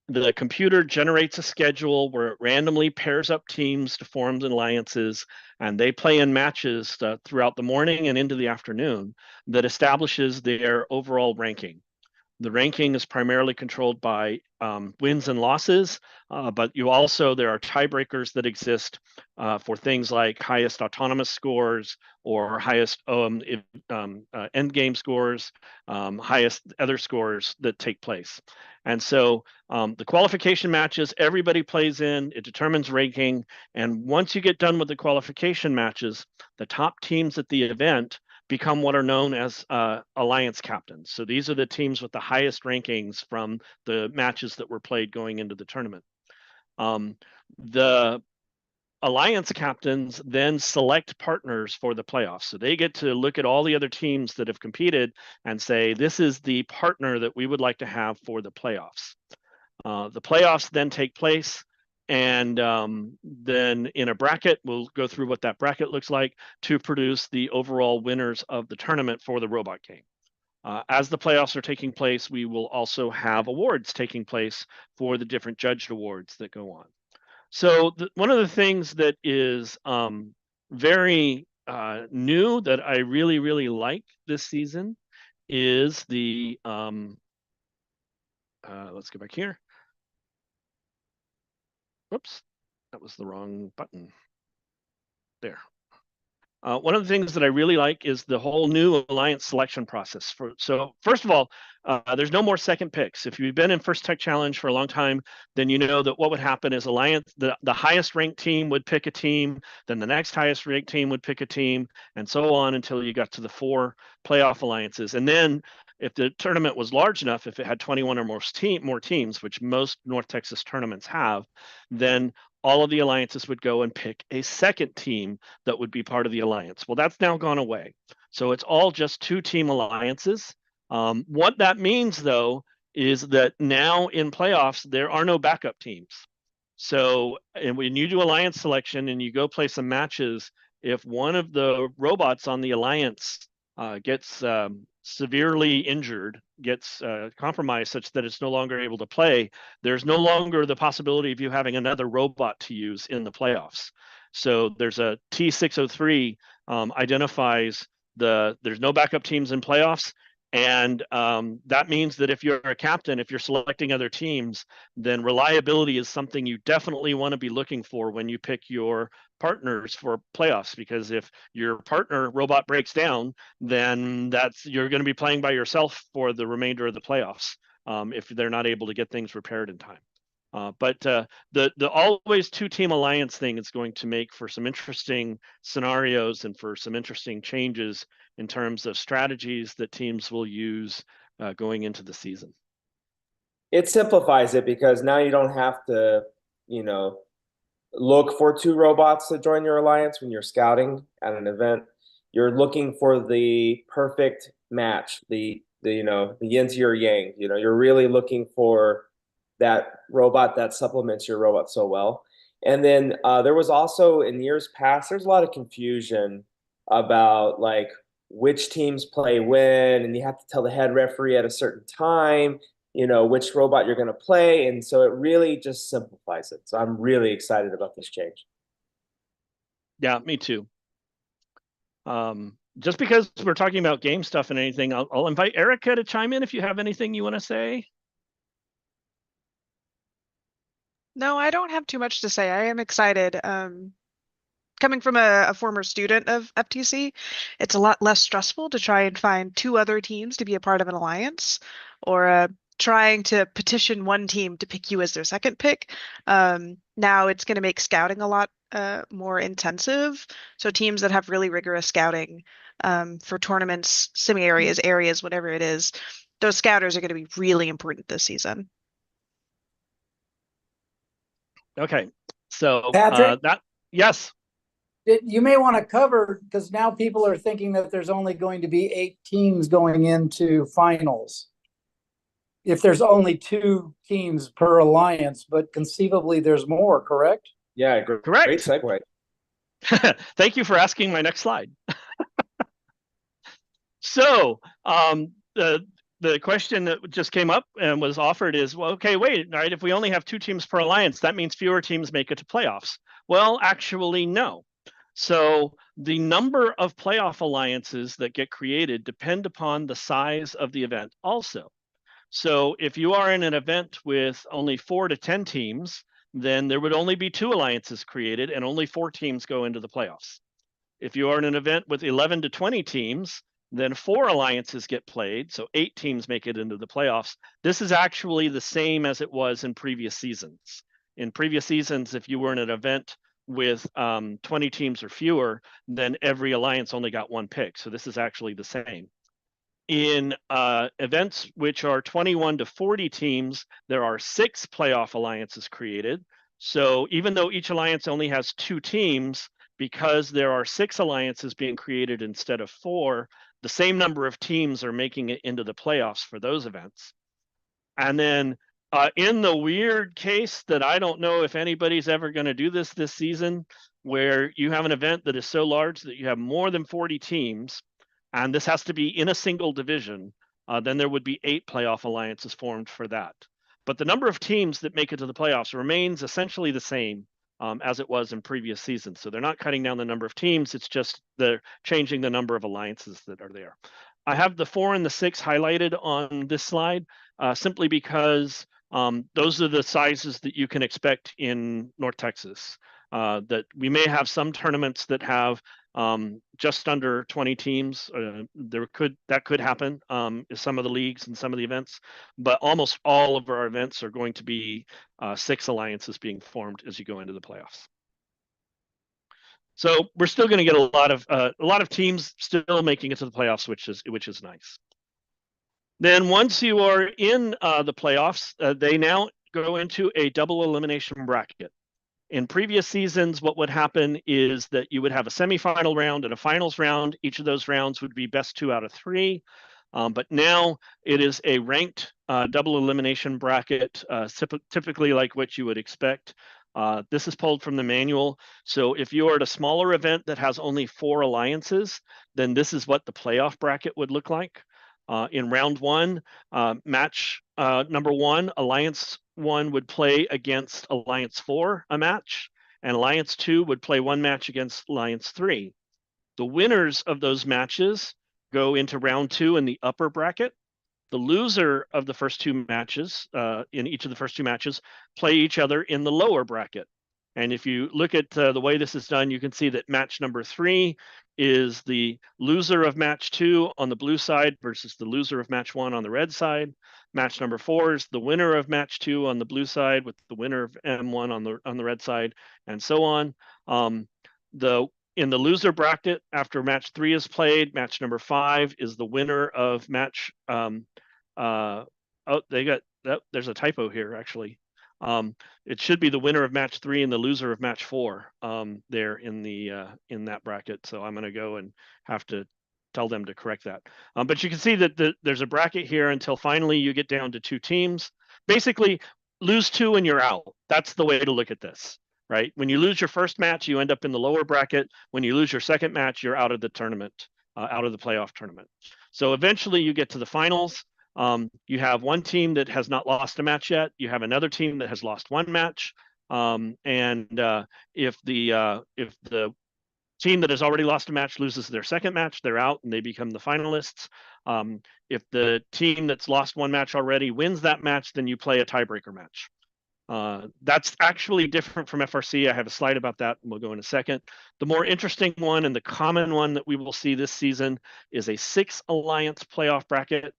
The computer generates a schedule where it randomly pairs up teams to form alliances, and they play in matches throughout the morning and into the afternoon that establishes their overall ranking. The ranking is primarily controlled by wins and losses, but there are tiebreakers that exist for things like highest autonomous scores or highest end game scores, highest other scores that take place. And so the qualification matches, everybody plays in, it determines ranking. And once you get done with the qualification matches, the top teams at the event become what are known as alliance captains. So these are the teams with the highest rankings from the matches that were played going into the tournament. The alliance captains then select partners for the playoffs. So they get to look at all the other teams that have competed and say, this is the partner that we would like to have for the playoffs. The playoffs then take place. And then in a bracket, we'll go through what that bracket looks like to produce the overall winners of the tournament for the robot game. As the playoffs are taking place, we will also have awards taking place for the different judged awards that go on. So one of the things that is very new that I really, really like this season is the, let's go back here. Whoops, that was the wrong button. There. One of the things that I really like is the whole new alliance selection process. So first of all, there's no more second picks. If you've been in First Tech Challenge for a long time, then you know that what would happen is the highest ranked team would pick a team, then the next highest ranked team would pick a team, and so on until you got to the 4 playoff alliances. And then if the tournament was large enough, if it had 21 or more teams, which most North Texas tournaments have, then all of the alliances would go and pick a second team that would be part of the alliance. Well, that's now gone away. So it's all just 2-team alliances. What that means, though, is that now in playoffs, there are no backup teams. So and when you do alliance selection and you go play some matches, if one of the robots on the alliance gets severely injured, gets compromised such that it's no longer able to play, there's no longer the possibility of you having another robot to use in the playoffs. So there's a T603 identifies there's no backup teams in playoffs. And that means that if you're a captain, if you're selecting other teams, then reliability is something you definitely want to be looking for when you pick your partners for playoffs, because if your partner robot breaks down, then you're going to be playing by yourself for the remainder of the playoffs if they're not able to get things repaired in time. But the always 2-team alliance thing is going to make for some interesting scenarios and for some interesting changes in terms of strategies that teams will use going into the season. It simplifies it because now you don't have to, look for 2 robots to join your alliance when you're scouting at an event. You're looking for the perfect match, the yin to your yang. You're really looking for that robot that supplements your robot so well. And then there was also in years past, there's a lot of confusion about like which teams play when, and you have to tell the head referee at a certain time, which robot you're going to play. And so it really just simplifies it. So I'm really excited about this change. Yeah, me too. Just because we're talking about game stuff and anything, I'll invite Erica to chime in if you have anything you want to say. No, I don't have too much to say. I am excited. Coming from a former student of FTC, it's a lot less stressful to try and find 2 other teams to be a part of an alliance, or trying to petition one team to pick you as their second pick. Now it's going to make scouting a lot more intensive. So teams that have really rigorous scouting for tournaments, areas, whatever it is, those scouters are going to be really important this season. Okay, so Patrick? yes. You may want to cover, because now people are thinking that there's only going to be 8 teams going into finals. If there's only 2 teams per alliance, but conceivably there's more, correct? Yeah, Correct. Great segue. Thank you for asking my next slide. So the question that just came up and was offered is, well, okay, wait, right? If we only have 2 teams per alliance, that means fewer teams make it to playoffs. Well, actually, no. So the number of playoff alliances that get created depend upon the size of the event also. So if you are in an event with only 4 to 10 teams, then there would only be 2 alliances created and only 4 teams go into the playoffs. If you are in an event with 11 to 20 teams, then 4 alliances get played, so 8 teams make it into the playoffs. This is actually the same as it was in previous seasons. In previous seasons, if you were in an event with 20 teams or fewer, then every alliance only got 1 pick. So this is actually the same. In events which are 21 to 40 teams, there are 6 playoff alliances created. So even though each alliance only has 2 teams, because there are 6 alliances being created instead of 4, the same number of teams are making it into the playoffs for those events. And then in the weird case that I don't know if anybody's ever going to do this season, where you have an event that is so large that you have more than 40 teams, and this has to be in a single division, then there would be 8 playoff alliances formed for that. But the number of teams that make it to the playoffs remains essentially the same as it was in previous seasons. So they're not cutting down the number of teams, it's just they're changing the number of alliances that are there. I have the 4 and the 6 highlighted on this slide simply because those are the sizes that you can expect in North Texas. That we may have some tournaments that have just under 20 teams. That could happen in some of the leagues and some of the events, but almost all of our events are going to be 6 alliances being formed as you go into the playoffs. So we're still going to get a lot of teams still making it to the playoffs, which is nice. Then once you are in the playoffs, they now go into a double elimination bracket. In previous seasons, what would happen is that you would have a semifinal round and a finals round. Each of those rounds would be best 2 out of 3. But now it is a ranked double elimination bracket, typically like what you would expect. This is pulled from the manual. So if you are at a smaller event that has only 4 alliances, then this is what the playoff bracket would look like. In round 1, match number 1, Alliance 1 would play against Alliance 4 a match, and Alliance 2 would play 1 match against Alliance 3. The winners of those matches go into round 2 in the upper bracket. The loser of the first 2 matches, in each of the first 2 matches, play each other in the lower bracket. And if you look at the way this is done, you can see that match number 3 is the loser of match 2 on the blue side versus the loser of match 1 on the red side. Match number 4 is the winner of match 2 on the blue side with the winner of M1 on the red side, and so on. In the loser bracket, after match 3 is played, match number 5 is the winner of match. There's a typo here actually. It should be the winner of match 3 and the loser of match 4 there in that bracket. So I'm going to go and have to tell them to correct that. But you can see that there's a bracket here until finally you get down to 2 teams. Basically, lose 2 and you're out. That's the way to look at this, right? When you lose your first match, you end up in the lower bracket. When you lose your second match, you're out of the tournament, out of the playoff tournament. So eventually you get to the finals. You have one team that has not lost a match yet. You have another team that has lost 1 match. If the team that has already lost a match loses their second match, they're out and they become the finalists. If the team that's lost 1 match already wins that match, then you play a tiebreaker match. That's actually different from FRC. I have a slide about that, and we'll go in a second. The more interesting one and the common one that we will see this season is a 6 alliance playoff bracket.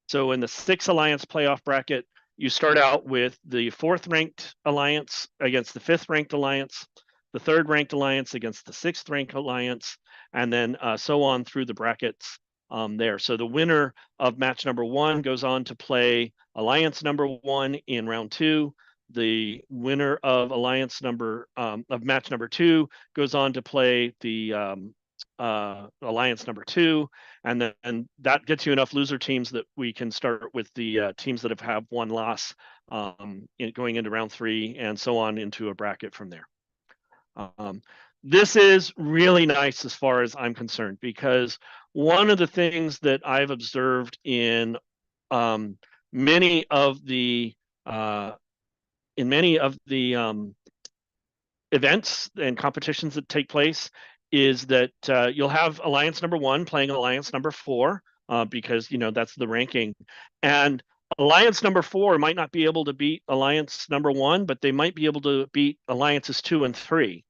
So in the 6 alliance playoff bracket, you start out with the 4th ranked alliance against the 5th ranked alliance, the 3rd ranked alliance against the 6th ranked alliance, and then so on through the brackets there. So the winner of match number 1 goes on to play alliance number 1 in round 2. The winner of of match number 2 goes on to play the alliance number 2, and then that gets you enough loser teams that we can start with the teams that have 1 loss going into round 3 and so on into a bracket from there. This is really nice as far as I'm concerned, because one of the things that I've observed in many of the events and competitions that take place is that you'll have alliance number 1 playing alliance number 4 because that's the ranking, and Alliance number 4 might not be able to beat Alliance number 1, but they might be able to beat Alliances 2 and 3.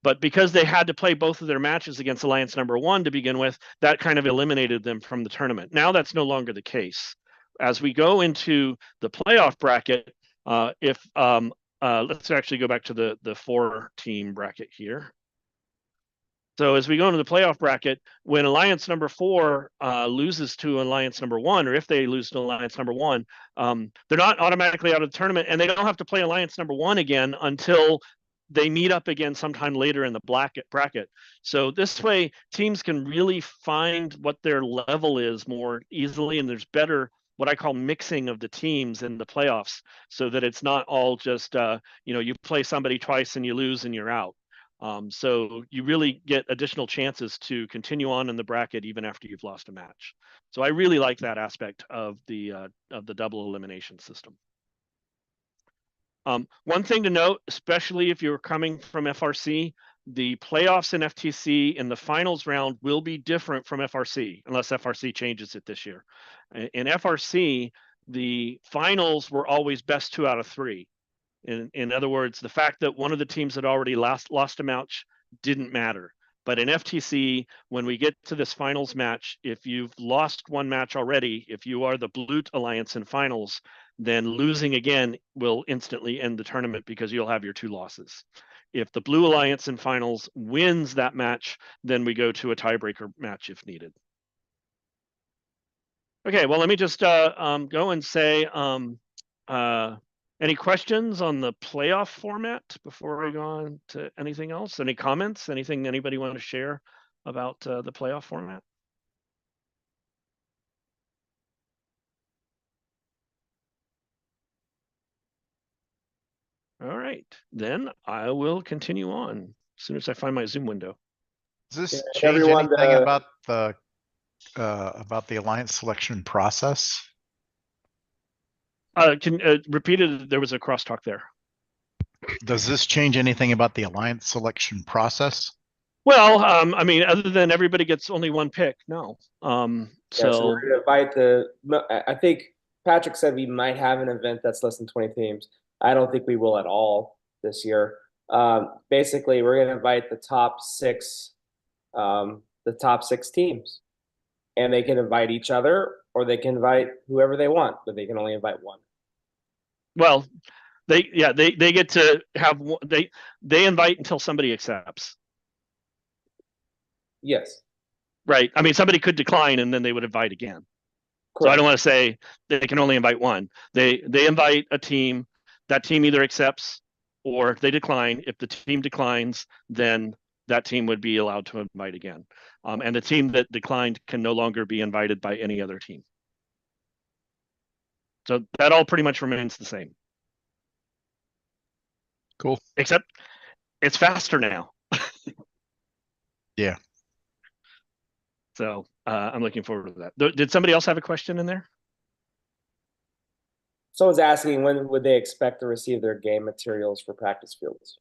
But because they had to play both of their matches against Alliance number 1 to begin with, that kind of eliminated them from the tournament. Now that's no longer the case. As we go into the playoff bracket, let's actually go back to the 4-team bracket here. So as we go into the playoff bracket, when Alliance number 4 loses to Alliance number 1, or if they lose to Alliance number 1, they're not automatically out of the tournament, and they don't have to play Alliance number 1 again until they meet up again sometime later in the bracket. So this way, teams can really find what their level is more easily, and there's better what I call mixing of the teams in the playoffs, so that it's not all just you play somebody twice and you lose and you're out. So you really get additional chances to continue on in the bracket even after you've lost a match. So I really like that aspect of the double elimination system. One thing to note, especially if you're coming from FRC, the playoffs in FTC in the finals round will be different from FRC, unless FRC changes it this year. In FRC, the finals were always best 2 out of 3. In other words, the fact that one of the teams had already lost a match didn't matter. But in FTC, when we get to this finals match, if you've lost one match already, if you are the Blue Alliance in finals, then losing again will instantly end the tournament because you'll have your 2 losses. If the Blue Alliance in finals wins that match, then we go to a tiebreaker match if needed. Okay, well, let me just go and say, any questions on the playoff format before we go on to anything else? Any comments? Anything anybody want to share about the playoff format? All right, then I will continue on as soon as I find my Zoom window. Does this Yeah, change everyone, anything about the alliance selection process? Can repeat it? There was a crosstalk there. Does this change anything about the alliance selection process? Well, I mean, other than everybody gets only one pick, no. So we're going to invite I think Patrick said we might have an event that's less than 20 teams. I don't think we will at all this year. Basically, we're going to invite the top 6 teams, and they can invite each other, or they can invite whoever they want, but they can only invite one. Well, they get to have they invite until somebody accepts. Yes. Right. I mean, somebody could decline and then they would invite again. Correct. So I don't want to say they can only invite one. They invite a team. That team either accepts or they decline. If the team declines, then that team would be allowed to invite again. And the team that declined can no longer be invited by any other team. So that all pretty much remains the same. Cool. Except it's faster now. Yeah. So I'm looking forward to that. Did somebody else have a question in there? Someone's asking when would they expect to receive their game materials for practice fields?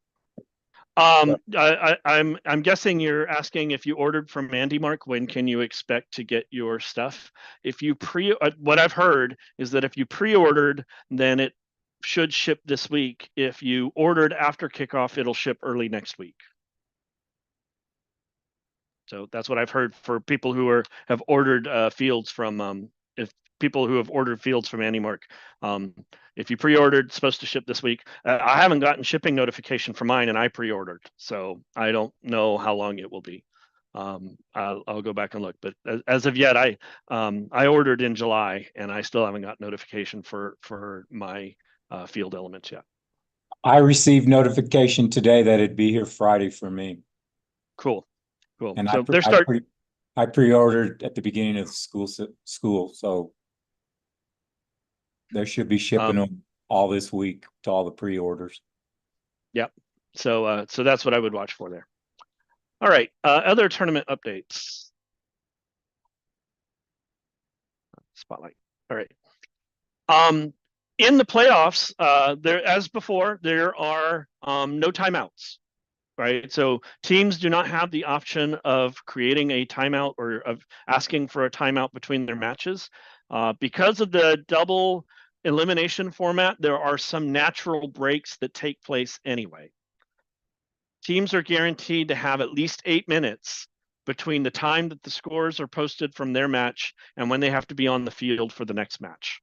I'm guessing you're asking if you ordered from Mandy Mark, when can you expect to get your stuff? If you what I've heard is that if you pre-ordered, then it should ship this week. If you ordered after kickoff, it'll ship early next week. So that's what I've heard for people who have ordered fields from people who have ordered fields from AndyMark. If you pre-ordered, it's supposed to ship this week. I haven't gotten shipping notification for mine, and I pre-ordered, so I don't know how long it will be. I'll go back and look, but as of yet, I ordered in July, and I still haven't got notification for my field elements yet. I received notification today that it'd be here Friday for me. Cool. And so I pre-ordered at the beginning of school, so there should be shipping them all this week to all the pre-orders. Yep. So that's what I would watch for there. All right. Other tournament updates. Spotlight. All right. In the playoffs, as before, there are no timeouts. Right. So teams do not have the option of creating a timeout or of asking for a timeout between their matches. Because of the double elimination format, there are some natural breaks that take place anyway. Teams are guaranteed to have at least 8 minutes between the time that the scores are posted from their match and when they have to be on the field for the next match.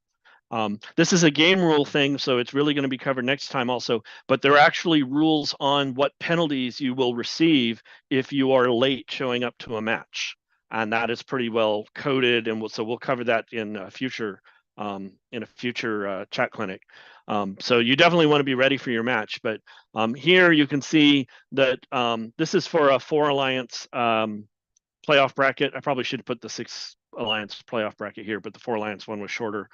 This is a game rule thing, so it's really going to be covered next time also, but there are actually rules on what penalties you will receive if you are late showing up to a match. And that is pretty well coded, and so we'll cover that in a future chat clinic. So you definitely want to be ready for your match. But here you can see that this is for a 4 alliance playoff bracket. I probably should put the 6 alliance playoff bracket here, but the 4 alliance one was shorter.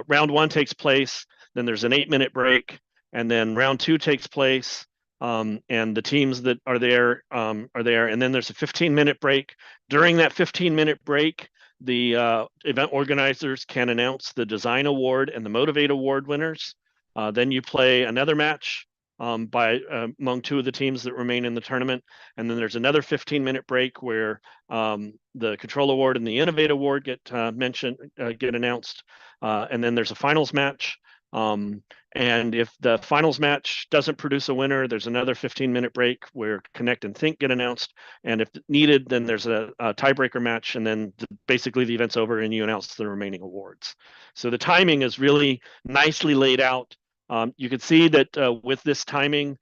Round 1 takes place, then there's an 8-minute break, and then round 2 takes place. And the teams that are there, and then there's a 15-minute break. During that 15-minute break, the event organizers can announce the Design Award and the Motivate Award winners. Then you play another match among 2 of the teams that remain in the tournament. And then there's another 15-minute break where the Control Award and the Innovate Award get announced. And then there's a finals match. And if the finals match doesn't produce a winner, there's another 15-minute break where Connect and Think get announced. And if needed, then there's a tiebreaker match, and then basically the event's over and you announce the remaining awards. So the timing is really nicely laid out. You can see that with this timing,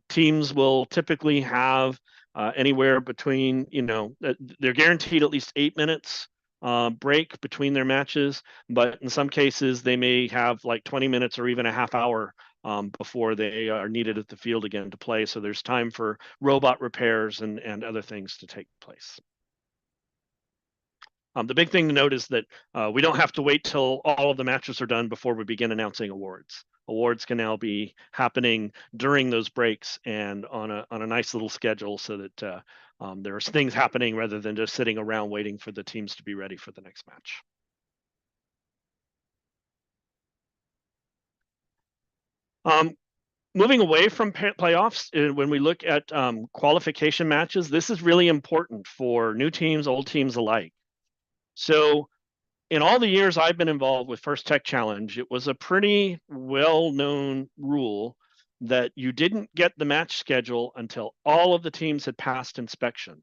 teams will typically have anywhere between, they're guaranteed at least 8 minutes break between their matches, but in some cases they may have like 20 minutes or even a half hour before they are needed at the field again to play. So there's time for robot repairs and other things to take place. The big thing to note is that we don't have to wait till all of the matches are done before we begin announcing awards. Awards can now be happening during those breaks and on a nice little schedule, so that there's things happening rather than just sitting around waiting for the teams to be ready for the next match. Moving away from playoffs, when we look at qualification matches, this is really important for new teams, old teams alike. So in all the years I've been involved with First Tech Challenge, it was a pretty well-known rule that you didn't get the match schedule until all of the teams had passed inspection.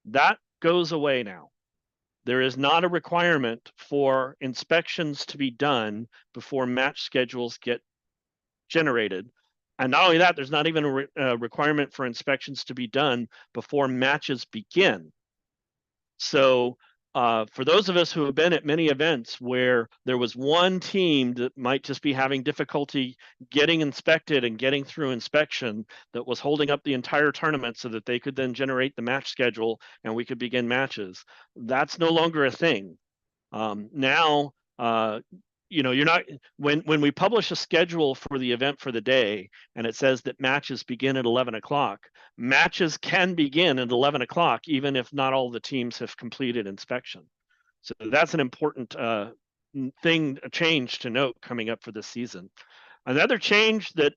That goes away now. There is not a requirement for inspections to be done before match schedules get generated. And not only that, there's not even a requirement for inspections to be done before matches begin. So for those of us who have been at many events where there was one team that might just be having difficulty getting inspected and getting through inspection that was holding up the entire tournament so that they could then generate the match schedule and we could begin matches, that's no longer a thing. Now, you're not, when we publish a schedule for the event for the day and it says that matches begin at 11 o'clock, matches can begin at 11 o'clock, even if not all the teams have completed inspection. So that's an important change to note coming up for this season. Another change that,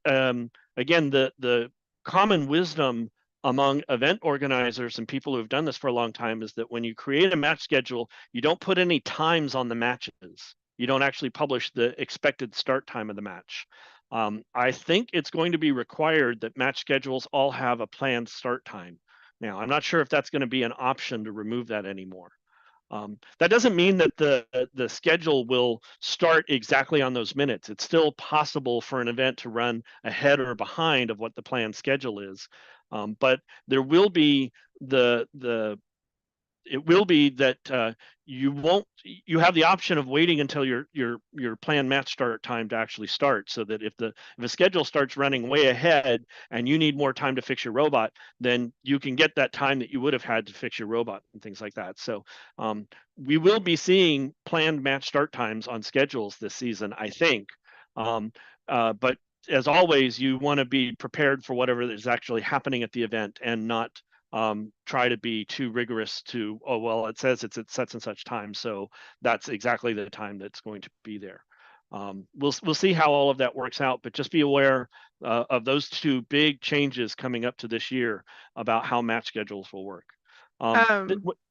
again, the common wisdom among event organizers and people who have done this for a long time is that when you create a match schedule, you don't put any times on the matches. You don't actually publish the expected start time of the match. I think it's going to be required that match schedules all have a planned start time. Now, I'm not sure if that's going to be an option to remove that anymore. That doesn't mean that the schedule will start exactly on those minutes. It's still possible for an event to run ahead or behind of what the planned schedule is. But there will be it will be that you have the option of waiting until your planned match start time to actually start, so that if a schedule starts running way ahead and you need more time to fix your robot, then you can get that time that you would have had to fix your robot and things like that. So we will be seeing planned match start times on schedules this season, I think. But as always, you want to be prepared for whatever is actually happening at the event and not try to be too rigorous to, oh, well, it says it's at such and such time, so that's exactly the time that's going to be there. We'll see how all of that works out, but just be aware of those two big changes coming up to this year about how match schedules will work.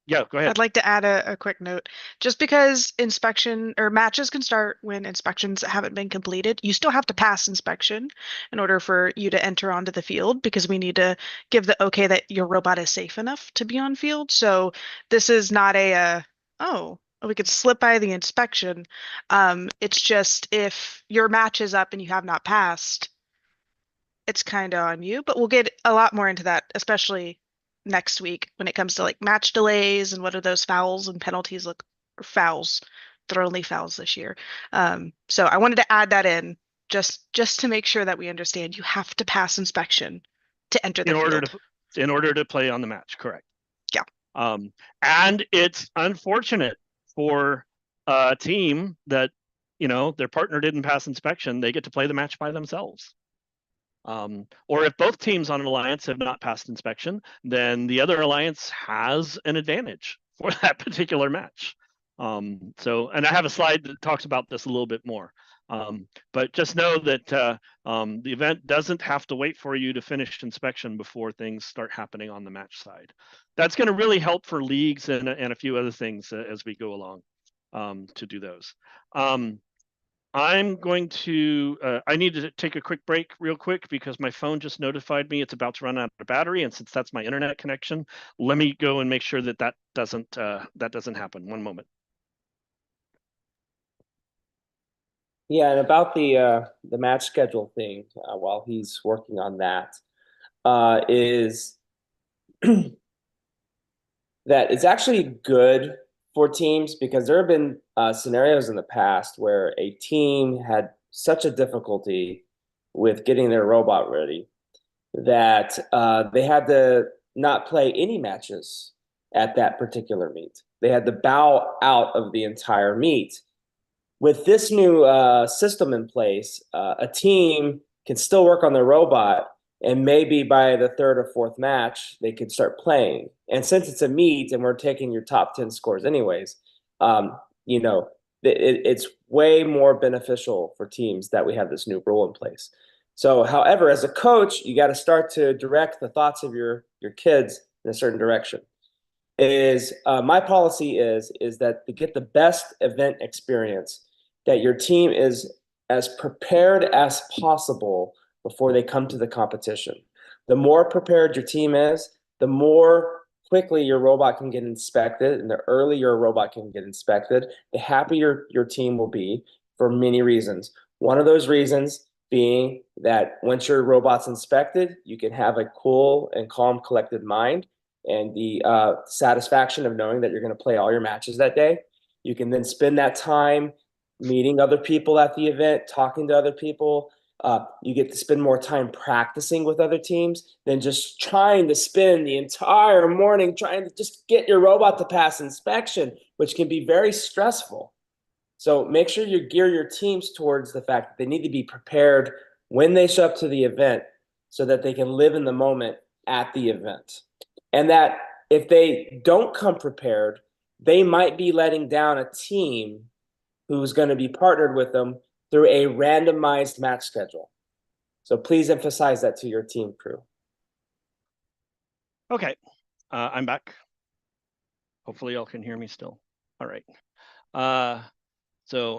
Yeah, go ahead. I'd like to add a quick note. Just because inspection or matches can start when inspections haven't been completed, you still have to pass inspection in order for you to enter onto the field because we need to give the okay that your robot is safe enough to be on field. So this is not oh, we could slip by the inspection. It's just if your match is up and you have not passed, it's kind of on you, but we'll get a lot more into that, especially next week when it comes to like match delays and what are those fouls and penalties look or fouls. They're only fouls this year. So I wanted to add that in just to make sure that we understand you have to pass inspection to enter the field. In order to play on the match, correct. Yeah. And it's unfortunate for a team that, their partner didn't pass inspection, they get to play the match by themselves. Or if both teams on an alliance have not passed inspection, then the other alliance has an advantage for that particular match. And I have a slide that talks about this a little bit more. But just know that the event doesn't have to wait for you to finish inspection before things start happening on the match side. That's going to really help for leagues and a few other things as we go along to do those. I'm going to, I need to take a quick break real quick because my phone just notified me it's about to run out of battery. And since that's my internet connection, let me go and make sure that doesn't happen. One moment. Yeah, and about the match schedule thing, while he's working on that, is that it's actually good for teams because there have been scenarios in the past where a team had such a difficulty with getting their robot ready that they had to not play any matches at that particular meet. They had to bow out of the entire meet. With this new system in place, a team can still work on their robot, and maybe by the third or fourth match, they could start playing. And since it's a meet and we're taking your top 10 scores anyways, it's way more beneficial for teams that we have this new rule in place. So, however, as a coach, you got to start to direct the thoughts of your kids in a certain direction. My policy is that to get the best event experience, that your team is as prepared as possible before they come to the competition. The more prepared your team is, the more quickly your robot can get inspected, and the earlier your robot can get inspected, the happier your team will be for many reasons. One of those reasons being that once your robot's inspected, you can have a cool and calm, collected mind and the satisfaction of knowing that you're going to play all your matches that day. You can then spend that time meeting other people at the event, talking to other people. You get to spend more time practicing with other teams than just trying to spend the entire morning trying to just get your robot to pass inspection, which can be very stressful. So make sure you gear your teams towards the fact that they need to be prepared when they show up to the event so that they can live in the moment at the event. And that if they don't come prepared, they might be letting down a team who's going to be partnered with them through a randomized match schedule. So please emphasize that to your team crew. Okay, I'm back. Hopefully y'all can hear me still. All right.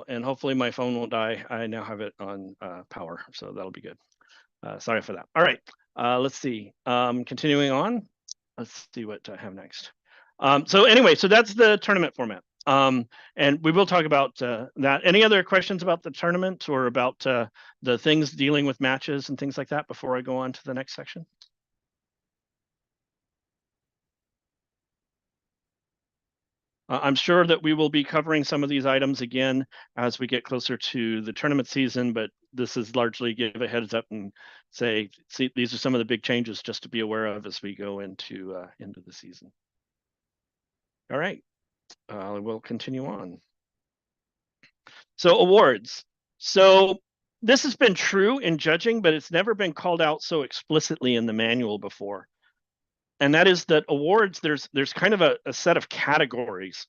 And hopefully my phone won't die. I now have it on power, so that'll be good. Sorry for that. All right, let's see. Continuing on, let's see what I have next. So that's the tournament format. And we will talk about that. Any other questions about the tournament or about the things dealing with matches and things like that before I go on to the next section? I'm sure that we will be covering some of these items again as we get closer to the tournament season, but this is largely give a heads up and say, see, these are some of the big changes just to be aware of as we go into the season. All right, we'll continue on. So awards. So this has been true in judging, but it's never been called out so explicitly in the manual before. And that is that awards, there's kind of a set of categories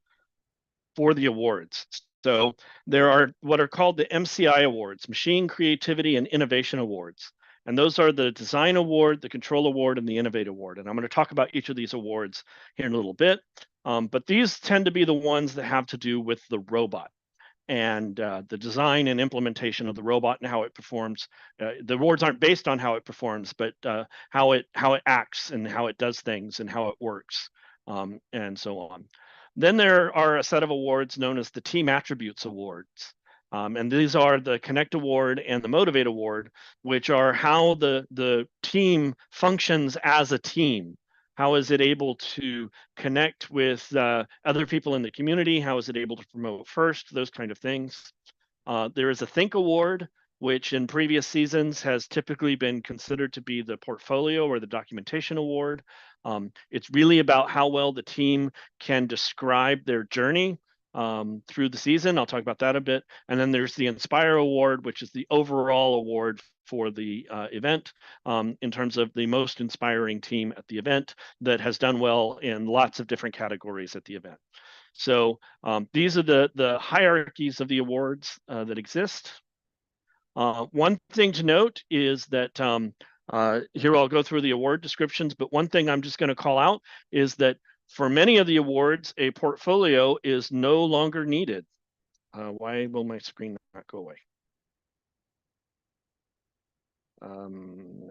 for the awards. So there are what are called the MCI awards, Machine Creativity and Innovation Awards. And those are the Design Award, the Control Award, and the Innovate Award. And I'm going to talk about each of these awards here in a little bit. But these tend to be the ones that have to do with the robot and the design and implementation of the robot and how it performs. The awards aren't based on how it performs, but how it acts and how it does things and how it works, and so on. Then there are a set of awards known as the Team Attributes Awards. And these are the Connect Award and the Motivate Award, which are how the team functions as a team. How is it able to connect with other people in the community? How is it able to promote first? Those kind of things. There is a Think Award, which in previous seasons has typically been considered to be the portfolio or the documentation award. It's really about how well the team can describe their journey through the season. I'll talk about that a bit. And then there's the Inspire Award, which is the overall award for the event in terms of the most inspiring team at the event that has done well in lots of different categories at the event. So these are the hierarchies of the awards that exist. One thing to note is that here I'll go through the award descriptions, but one thing I'm just going to call out is that for many of the awards, a portfolio is no longer needed. Why will my screen not go away? All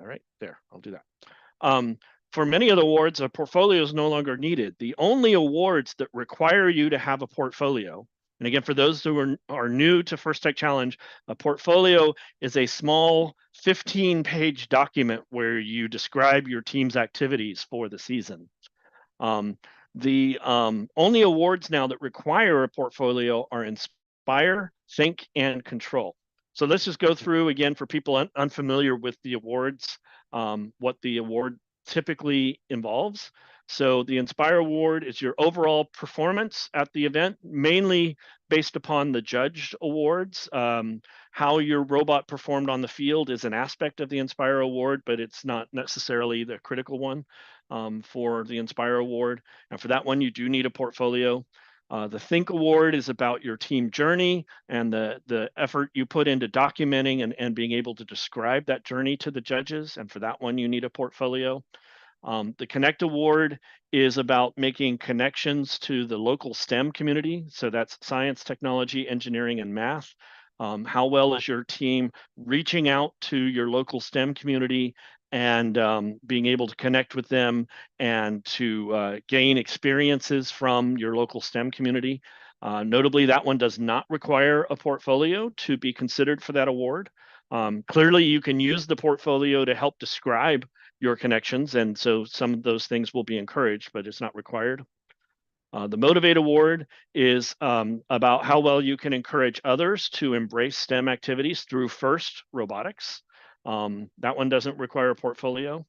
right, there, I'll do that. For many of the awards, a portfolio is no longer needed. The only awards that require you to have a portfolio, and again, for those who are new to First Tech Challenge, a portfolio is a small 15-page document where you describe your team's activities for the season. The only awards now that require a portfolio are Inspire, Think, and Control. So let's just go through again for people unfamiliar with the awards, what the award typically involves. So the Inspire Award is your overall performance at the event, mainly based upon the judged awards. How your robot performed on the field is an aspect of the Inspire Award, but it's not necessarily the critical one for the Inspire Award. And for that one, you do need a portfolio. The Think Award is about your team journey and the effort you put into documenting and being able to describe that journey to the judges. And for that one, you need a portfolio. The Connect Award is about making connections to the local STEM community. So that's science, technology, engineering, and math. How well is your team reaching out to your local STEM community and being able to connect with them and to gain experiences from your local STEM community? Notably, that one does not require a portfolio to be considered for that award. Clearly, you can use the portfolio to help describe your connections, and so some of those things will be encouraged, but it's not required. The Motivate Award is about how well you can encourage others to embrace STEM activities through FIRST robotics. That one doesn't require a portfolio.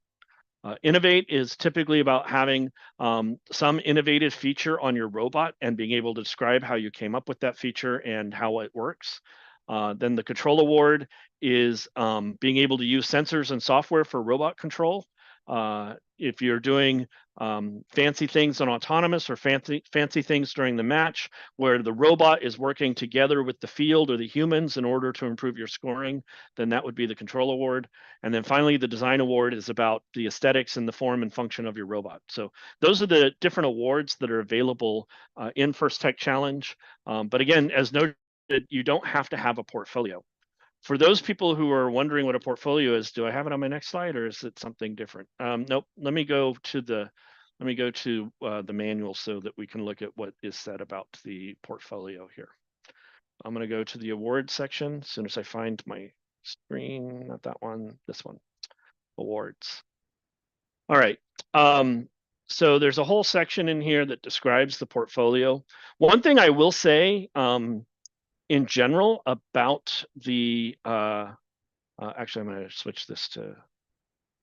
Innovate is typically about having some innovative feature on your robot and being able to describe how you came up with that feature and how it works. Then the Control Award is being able to use sensors and software for robot control. If you're doing fancy things on autonomous or fancy things during the match where the robot is working together with the field or the humans in order to improve your scoring, then that would be the Control Award. And then finally, the Design Award is about the aesthetics and the form and function of your robot. So those are the different awards that are available in First Tech Challenge. But again, as noted, you don't have to have a portfolio. For those people who are wondering what a portfolio is, do I have it on my next slide or is it something different? Nope. Let me go to the manual so that we can look at what is said about the portfolio here. I'm going to go to the awards section as soon as I find my screen. Not that one. This one. Awards. All right. So there's a whole section in here that describes the portfolio. One thing I will say in general about the actually I'm going to switch this to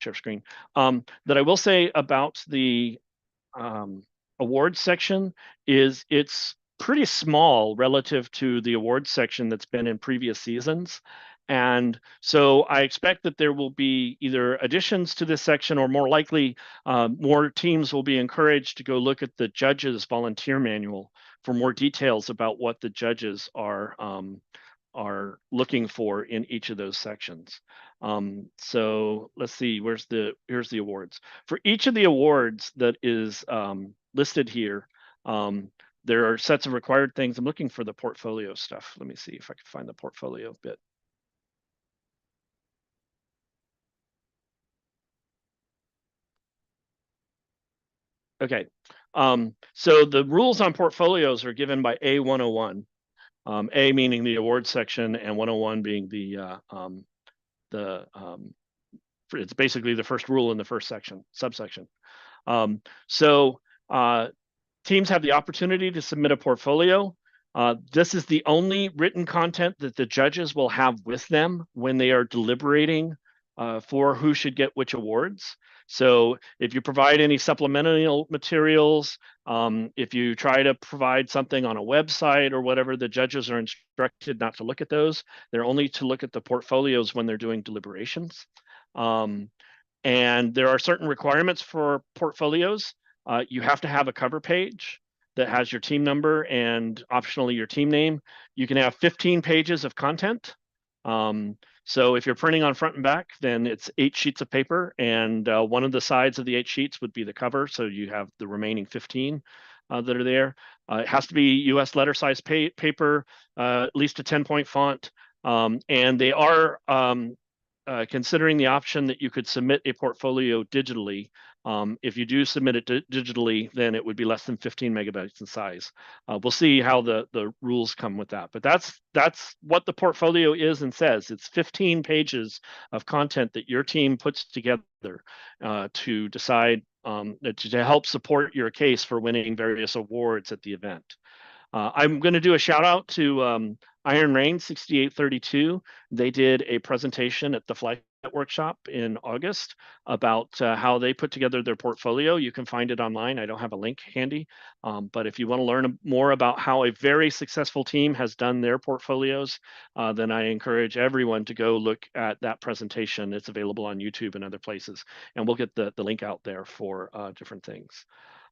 share screen that I will say about the awards section is it's pretty small relative to the awards section that's been in previous seasons. And so I expect that there will be either additions to this section or more likely more teams will be encouraged to go look at the judges volunteer manual for more details about what the judges are are looking for in each of those sections. So let's see, here's the awards. For each of the awards that is listed here, there are sets of required things. I'm looking for the portfolio stuff. Let me see if I can find the portfolio bit. Okay, so the rules on portfolios are given by A101. A meaning the award section, and 101 being it's basically the first rule in the first subsection. So teams have the opportunity to submit a portfolio. This is the only written content that the judges will have with them when they are deliberating for who should get which awards. So if you provide any supplemental materials, if you try to provide something on a website or whatever, the judges are instructed not to look at those. They're only to look at the portfolios when they're doing deliberations. And there are certain requirements for portfolios. You have to have a cover page that has your team number and optionally your team name. You can have 15 pages of content. So if you're printing on front and back, then it's 8 sheets of paper, and one of the sides of the 8 sheets would be the cover. So you have the remaining 15 that are there. It has to be US letter size paper, at least a 10-point font. And they are considering the option that you could submit a portfolio digitally. If you do submit it digitally, then it would be less than 15 megabytes in size. We'll see how the rules come with that. But that's what the portfolio is and says. It's 15 pages of content that your team puts together to decide to help support your case for winning various awards at the event. I'm going to do a shout out to Iron Rain 6832. They did a presentation at the Flight Workshop in August about how they put together their portfolio. You can find it online. I don't have a link handy, but if you want to learn more about how a very successful team has done their portfolios, then I encourage everyone to go look at that presentation. It's available on YouTube and other places, and we'll get the link out there for different things.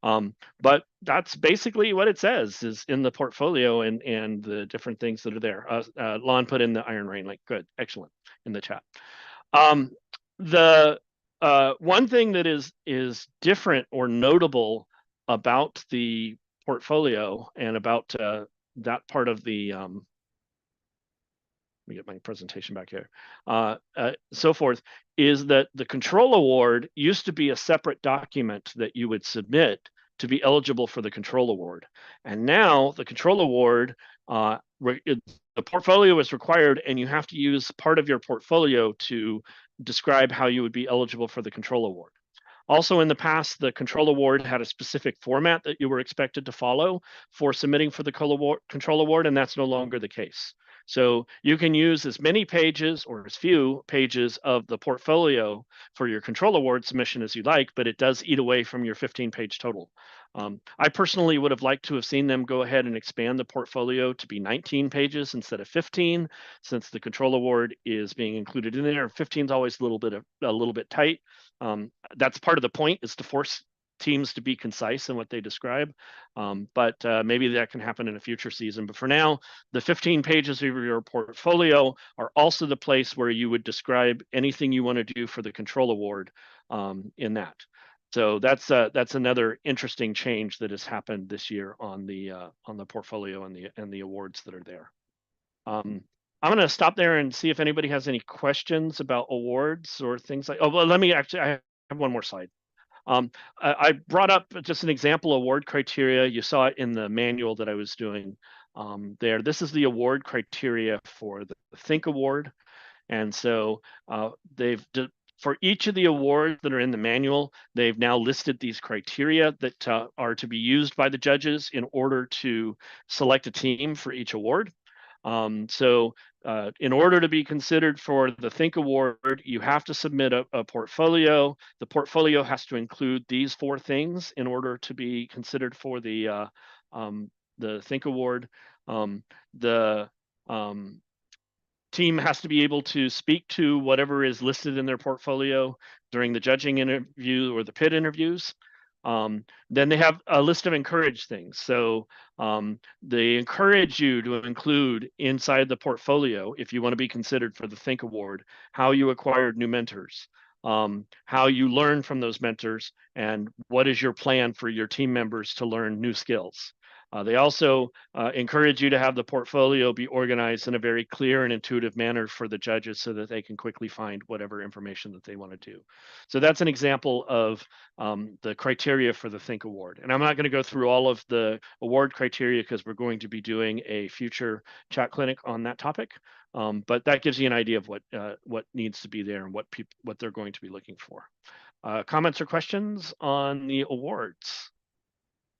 But that's basically what it says is in the portfolio and the different things that are there. Lon put in the Iron Rain link. Good, excellent, in the chat. The one thing that is different or notable about the portfolio and about that part of the let me get my presentation back here. So forth, is that the control award used to be a separate document that you would submit to be eligible for the control award. And now the control award, the portfolio is required, and you have to use part of your portfolio to describe how you would be eligible for the control award. Also, in the past, the control award had a specific format that you were expected to follow for submitting for the control award, and that's no longer the case. So you can use as many pages or as few pages of the portfolio for your control award submission as you like, but it does eat away from your 15-page total. I personally would have liked to have seen them go ahead and expand the portfolio to be 19 pages instead of 15, since the control award is being included in there. 15 is always a little bit tight. That's part of the point, is to force teams to be concise in what they describe. But maybe that can happen in a future season. But for now, the 15 pages of your portfolio are also the place where you would describe anything you want to do for the control award in that. So that's another interesting change that has happened this year on the portfolio and the awards that are there. I'm going to stop there and see if anybody has any questions about awards or things like. Oh, well, let me actually. I have one more slide. I brought up just an example award criteria. You saw it in the manual that I was doing there. This is the award criteria for the Think Award, and so for each of the awards that are in the manual, they've now listed these criteria that are to be used by the judges in order to select a team for each award. So in order to be considered for the Think Award, you have to submit a portfolio. The portfolio has to include these 4 things in order to be considered for the Think Award. The team has to be able to speak to whatever is listed in their portfolio during the judging interview or the pit interviews. Then they have a list of encouraged things. So they encourage you to include inside the portfolio, if you want to be considered for the Think Award, how you acquired new mentors, how you learn from those mentors, and what is your plan for your team members to learn new skills. They also encourage you to have the portfolio be organized in a very clear and intuitive manner for the judges so that they can quickly find whatever information that they want to do. So that's an example of the criteria for the Think Award. And I'm not going to go through all of the award criteria because we're going to be doing a future chat clinic on that topic. But that gives you an idea of what needs to be there and what they're going to be looking for. Comments or questions on the awards?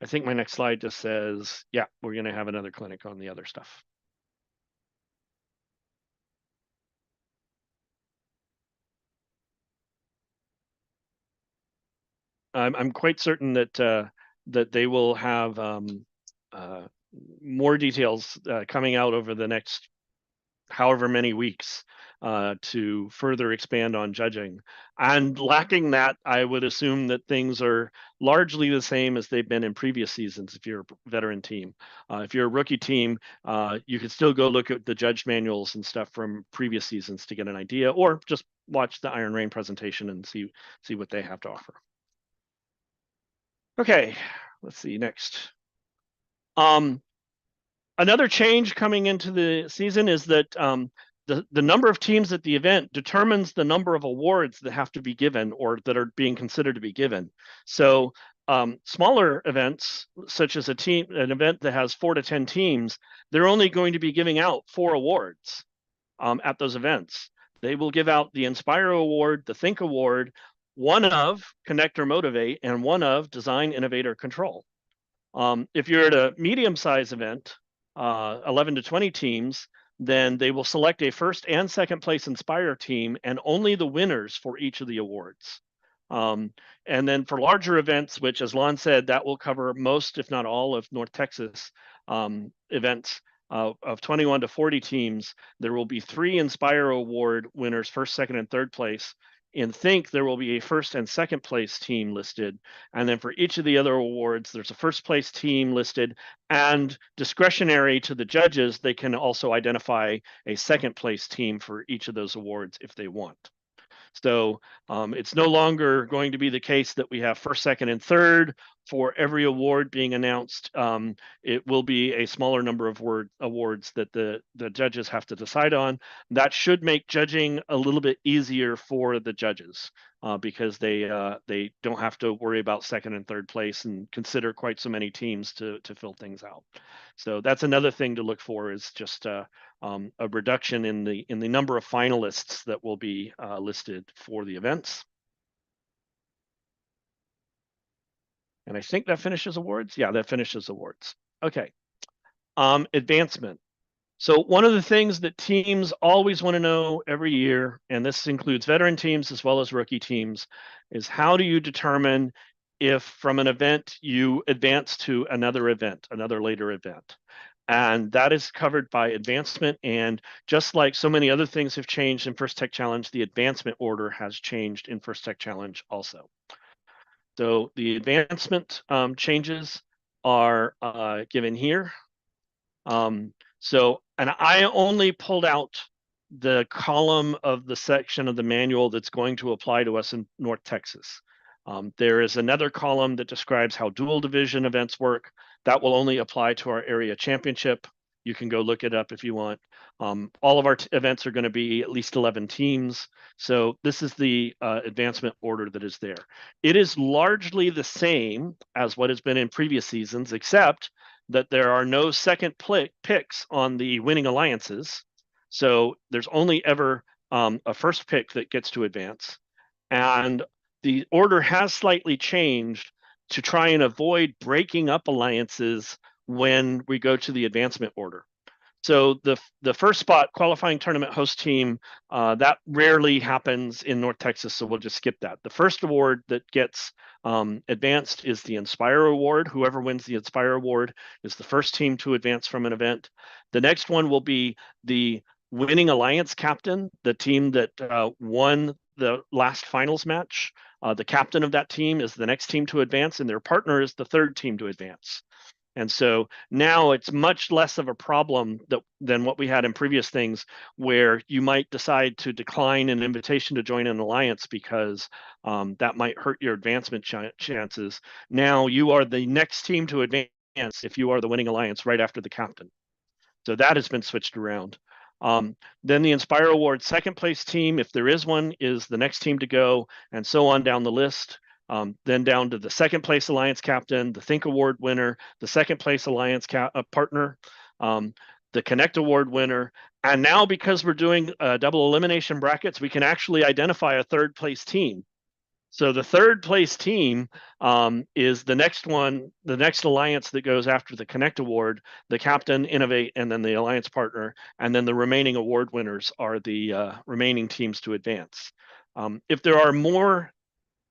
I think my next slide just says, yeah, we're going to have another clinic on the other stuff. I'm quite certain that that they will have more details coming out over the next however many weeks to further expand on judging. And lacking that, I would assume that things are largely the same as they've been in previous seasons if you're a veteran team. If you're a rookie team, you can still go look at the judge manuals and stuff from previous seasons to get an idea, or just watch the Iron Rain presentation and see what they have to offer. Okay, let's see next. Another change coming into the season is that the number of teams at the event determines the number of awards that have to be given or that are being considered to be given. So smaller events, such as an event that has 4 to 10 teams, they're only going to be giving out 4 awards at those events. They will give out the Inspire Award, the Think Award, one of Connect or Motivate, and one of Design, Innovate, or Control. If you're at a medium-sized event, 11 to 20 teams, then they will select a first and second place Inspire team and only the winners for each of the awards. And then for larger events, which as Lon said, that will cover most, if not all, of North Texas events of 21 to 40 teams, there will be 3 Inspire Award winners, first, second, and third place. In Think, there will be a first and second place team listed. And then for each of the other awards, there's a first place team listed, and discretionary to the judges, they can also identify a second place team for each of those awards if they want. So it's no longer going to be the case that we have first, second, and third for every award being announced. It will be a smaller number of awards that the judges have to decide on. That should make judging a little bit easier for the judges because they don't have to worry about second and third place and consider quite so many teams to fill things out. So that's another thing to look for, is just a reduction in the number of finalists that will be listed for the events. And I think that finishes awards. Yeah, that finishes awards. Okay. Advancement. So one of the things that teams always want to know every year, and this includes veteran teams as well as rookie teams, is how do you determine if from an event you advance to another event, another later event? And that is covered by advancement. And just like so many other things have changed in First Tech Challenge, the advancement order has changed in First Tech Challenge also. So the advancement changes are given here. And I only pulled out the column of the section of the manual that's going to apply to us in North Texas. There is another column that describes how dual division events work. That will only apply to our area championship. You can go look it up if you want. All of our events are going to be at least 11 teams. So this is the advancement order that is there. It is largely the same as what has been in previous seasons, except that there are no second picks on the winning alliances. So there's only ever a first pick that gets to advance. And the order has slightly changed to try and avoid breaking up alliances when we go to the advancement order. So the first spot, qualifying tournament host team, that rarely happens in North Texas, so we'll just skip that. The first award that gets advanced is the Inspire Award. Whoever wins the Inspire Award is the first team to advance from an event. The next one will be the winning alliance captain, the team that won the last finals match. The captain of that team is the next team to advance, and their partner is the third team to advance. And so now it's much less of a problem than what we had in previous things, where you might decide to decline an invitation to join an alliance because that might hurt your advancement chances. Now you are the next team to advance if you are the winning alliance right after the captain. So that has been switched around. Then the Inspire Award second place team, if there is one, is the next team to go, and so on down the list. Then down to the second place alliance captain, the Think Award winner, the second place alliance partner, the Connect Award winner. And now, because we're doing double elimination brackets, we can actually identify a third place team. So the third place team is the next one, the next alliance that goes after the Connect Award, the captain, Innovate, and then the alliance partner. And then the remaining award winners are the remaining teams to advance. If there are more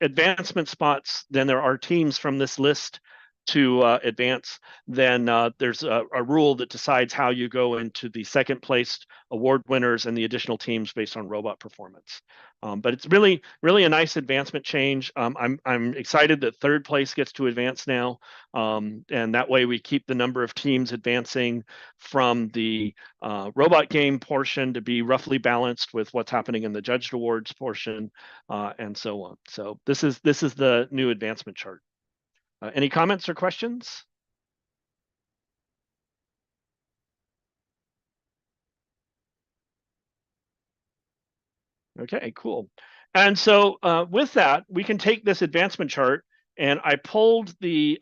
advancement spots than there are teams from this list to advance, then there's a rule that decides how you go into the second place award winners and the additional teams based on robot performance. But it's really a nice advancement change. I'm excited that third place gets to advance now, and that way we keep the number of teams advancing from the robot game portion to be roughly balanced with what's happening in the judged awards portion, and so on. So this is the new advancement chart. Any comments or questions? Okay, cool. And so with that, we can take this advancement chart, and I pulled the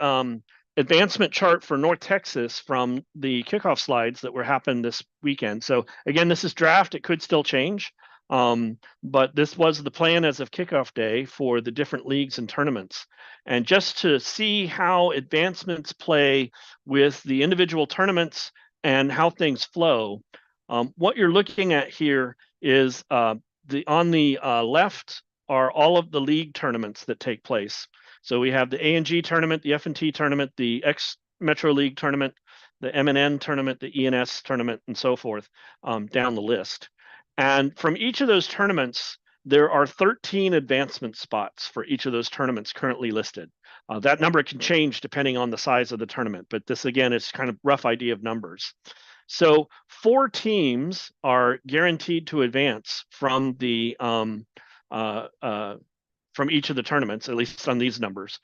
advancement chart for North Texas from the kickoff slides that were happening this weekend. So again, this is draft. It could still change, but this was the plan as of kickoff day for the different leagues and tournaments. And just to see how advancements play with the individual tournaments and how things flow, what you're looking at here is on the left are all of the league tournaments that take place. So we have the A&G tournament, the F&T tournament, the X Metro League tournament, the M&N tournament, the ENS tournament, and so forth down the list. And from each of those tournaments, there are 13 advancement spots for each of those tournaments currently listed. That number can change depending on the size of the tournament, but this again is kind of rough idea of numbers. So 4 teams are guaranteed to advance from the from each of the tournaments, at least on these numbers.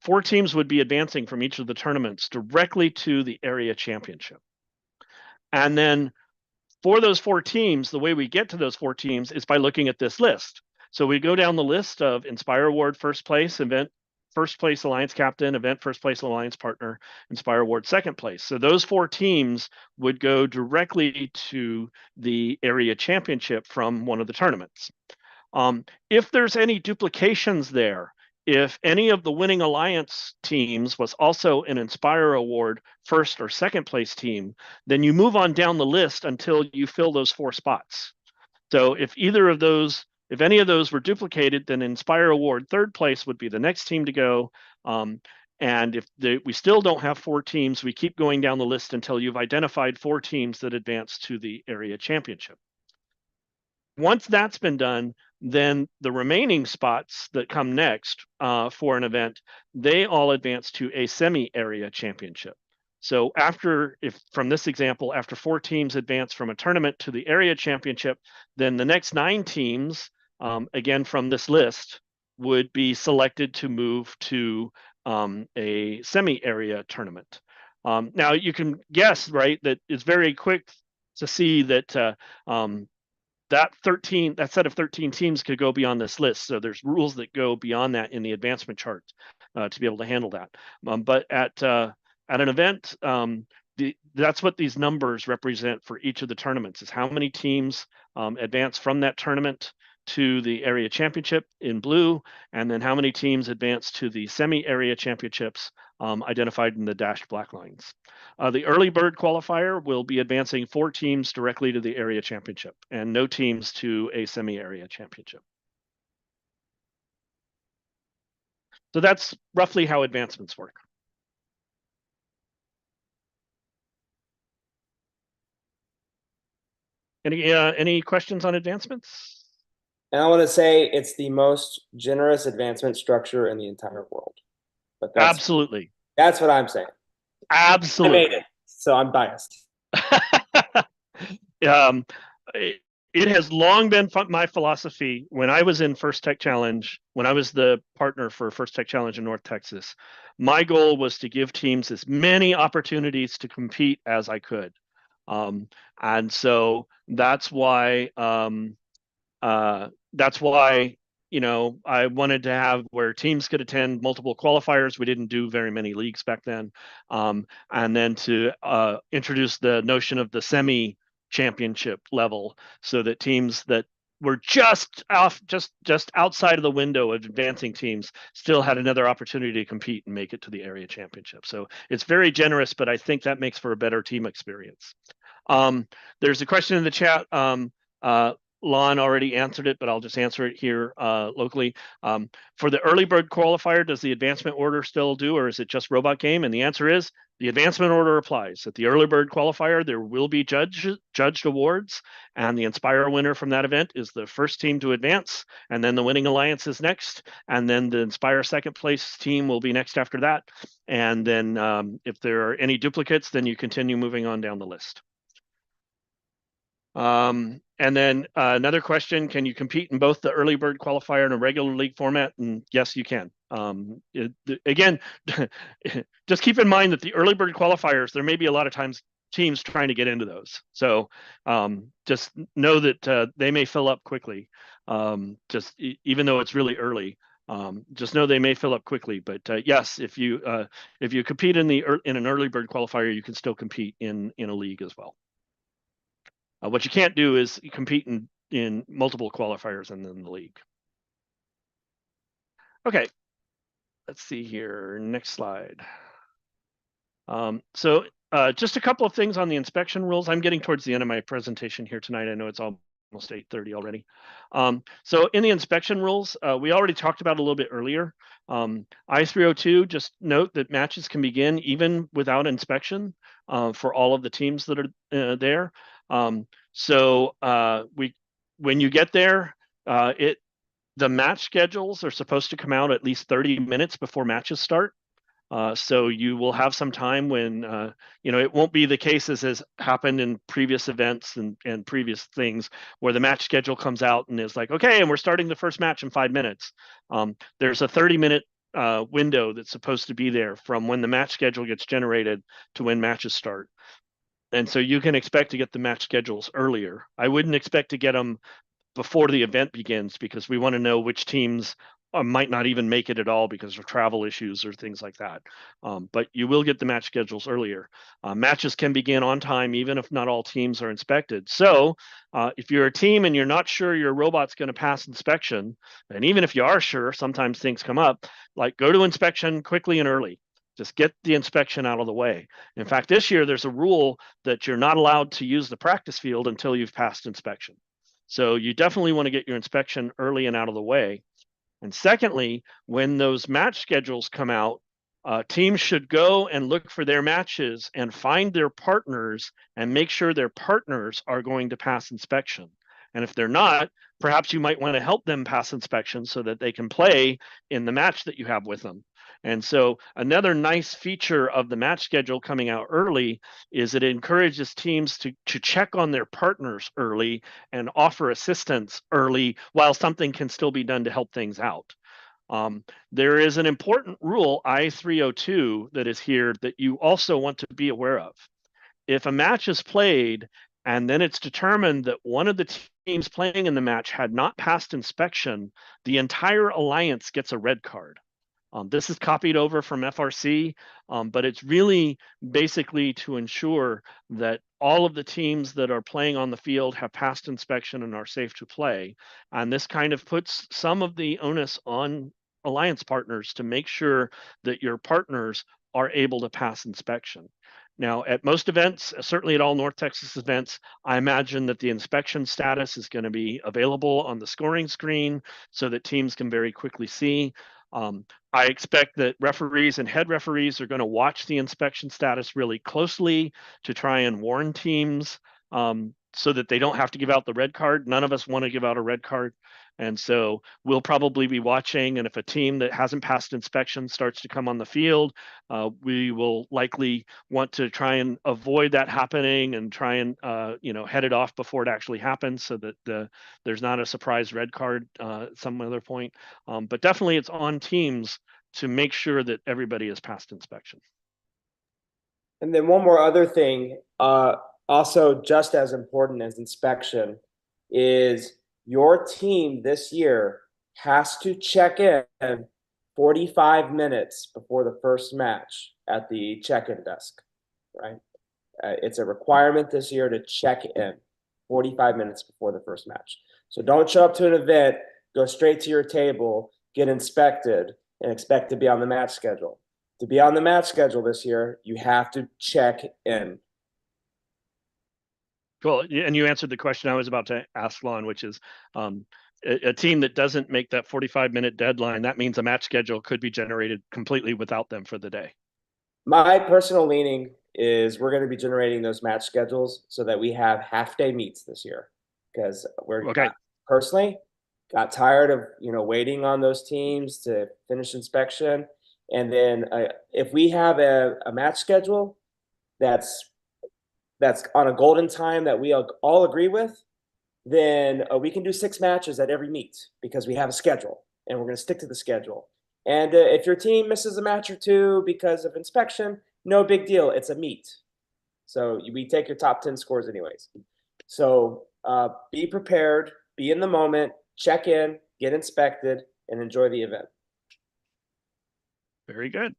4 teams would be advancing from each of the tournaments directly to the area championship. And then for those 4 teams, the way we get to those 4 teams is by looking at this list. So we go down the list of Inspire Award first place, event first place alliance captain, event first place alliance partner, Inspire Award second place. So those 4 teams would go directly to the area championship from one of the tournaments. If there's any duplications there, if any of the winning alliance teams was also an Inspire Award first or second place team, then you move on down the list until you fill those 4 spots. So if any of those were duplicated, then Inspire Award third place would be the next team to go. And if we still don't have 4 teams, we keep going down the list until you've identified 4 teams that advance to the area championship. Once that's been done, then the remaining spots that come next for an event, they all advance to a semi-area championship. So from this example, after 4 teams advance from a tournament to the area championship, then the next 9 teams, again from this list, would be selected to move to a semi-area tournament. Now you can guess, right, that it's very quick to see that that set of 13 teams could go beyond this list. So there's rules that go beyond that in the advancement chart to be able to handle that. But at an event, that's what these numbers represent for each of the tournaments, is how many teams advance from that tournament to the area championship in blue, and then how many teams advance to the semi-area championships identified in the dashed black lines. The early bird qualifier will be advancing 4 teams directly to the area championship and no teams to a semi-area championship. So that's roughly how advancements work. Any questions on advancements? And I want to say it's the most generous advancement structure in the entire world. But Absolutely. That's what I'm saying. Absolutely. I made it, so I'm biased. um, it has long been my philosophy when I was in First Tech Challenge, when I was the partner for First Tech Challenge in North Texas, my goal was to give teams as many opportunities to compete as I could. And so that's why I wanted to have where teams could attend multiple qualifiers. We didn't do very many leagues back then. And then to introduce the notion of the semi-championship level so that teams that were just outside of the window of advancing teams still had another opportunity to compete and make it to the area championship. So it's very generous, but I think that makes for a better team experience. There's a question in the chat. Lon already answered it, but I'll just answer it here locally. For the early bird qualifier, does the advancement order still do, or is it just robot game? And the answer is the advancement order applies. At the early bird qualifier, there will be judged awards, and the Inspire winner from that event is the first team to advance, and then the winning alliance is next, and then the Inspire second place team will be next after that. And then if there are any duplicates, then you continue moving on down the list. And then another question, can you compete in both the early bird qualifier and a regular league format? And yes, you can. Again, just keep in mind that the early bird qualifiers, there may be a lot of times teams trying to get into those. So just know that they may fill up quickly. Even though it's really early, just know they may fill up quickly. But yes, if you compete in an early bird qualifier, you can still compete in a league as well. What you can't do is compete in multiple qualifiers and then the league. Okay, let's see here. Next slide. So just a couple of things on the inspection rules. I'm getting towards the end of my presentation here tonight. I know it's almost 8:30 already. So in the inspection rules, we already talked about a little bit earlier. I-302, just note that matches can begin even without inspection for all of the teams that are there. So when you get there, the match schedules are supposed to come out at least 30 minutes before matches start. So you will have some time when, it won't be the case as has happened in previous events and previous things where the match schedule comes out and is like, okay, and we're starting the first match in 5 minutes. There's a 30-minute window that's supposed to be there from when the match schedule gets generated to when matches start. And so you can expect to get the match schedules earlier. I wouldn't expect to get them before the event begins because we want to know which teams might not even make it at all because of travel issues or things like that. But you will get the match schedules earlier. Matches can begin on time even if not all teams are inspected. So if you're a team and you're not sure your robot's going to pass inspection, and even if you are sure, sometimes things come up, like go to inspection quickly and early. Just get the inspection out of the way. In fact, this year there's a rule that you're not allowed to use the practice field until you've passed inspection. So you definitely want to get your inspection early and out of the way. And secondly, when those match schedules come out, teams should go and look for their matches and find their partners and make sure their partners are going to pass inspection. And if they're not, perhaps you might want to help them pass inspection so that they can play in the match that you have with them. And so another nice feature of the match schedule coming out early is it encourages teams to check on their partners early and offer assistance early while something can still be done to help things out. There is an important rule, I-302, that is here that you also want to be aware of. If a match is played and then it's determined that one of the teams playing in the match had not passed inspection, the entire alliance gets a red card. This is copied over from FRC, but it's really basically to ensure that all of the teams that are playing on the field have passed inspection and are safe to play. And this kind of puts some of the onus on alliance partners to make sure that your partners are able to pass inspection. Now, at most events, certainly at all North Texas events, I imagine that the inspection status is going to be available on the scoring screen so that teams can very quickly see. I expect that referees and head referees are going to watch the inspection status really closely to try and warn teams so that they don't have to give out the red card. None of us want to give out a red card. And so we'll probably be watching. And if a team that hasn't passed inspection starts to come on the field, we will likely want to try and avoid that happening and try and head it off before it actually happens, so that there's not a surprise red card at some other point. But definitely it's on teams to make sure that everybody has passed inspection. And then one more other thing, also just as important as inspection, is your team this year has to check in 45 minutes before the first match at the check-in desk, right? It's a requirement this year to check in 45 minutes before the first match. So don't show up to an event, go straight to your table, get inspected, and expect to be on the match schedule. To be on the match schedule this year, you have to check in. Cool. And you answered the question I was about to ask, Lon, which is a team that doesn't make that 45-minute deadline, that means a match schedule could be generated completely without them for the day. My personal leaning is we're going to be generating those match schedules so that we have half-day meets this year, because personally got tired of waiting on those teams to finish inspection. And then if we have a match schedule that's on a golden time that we all agree with, then we can do 6 matches at every meet because we have a schedule and we're going to stick to the schedule. And if your team misses a match or 2 because of inspection, no big deal. It's a meet. So we take your top 10 scores anyways. So be prepared, be in the moment, check in, get inspected, and enjoy the event. Very good.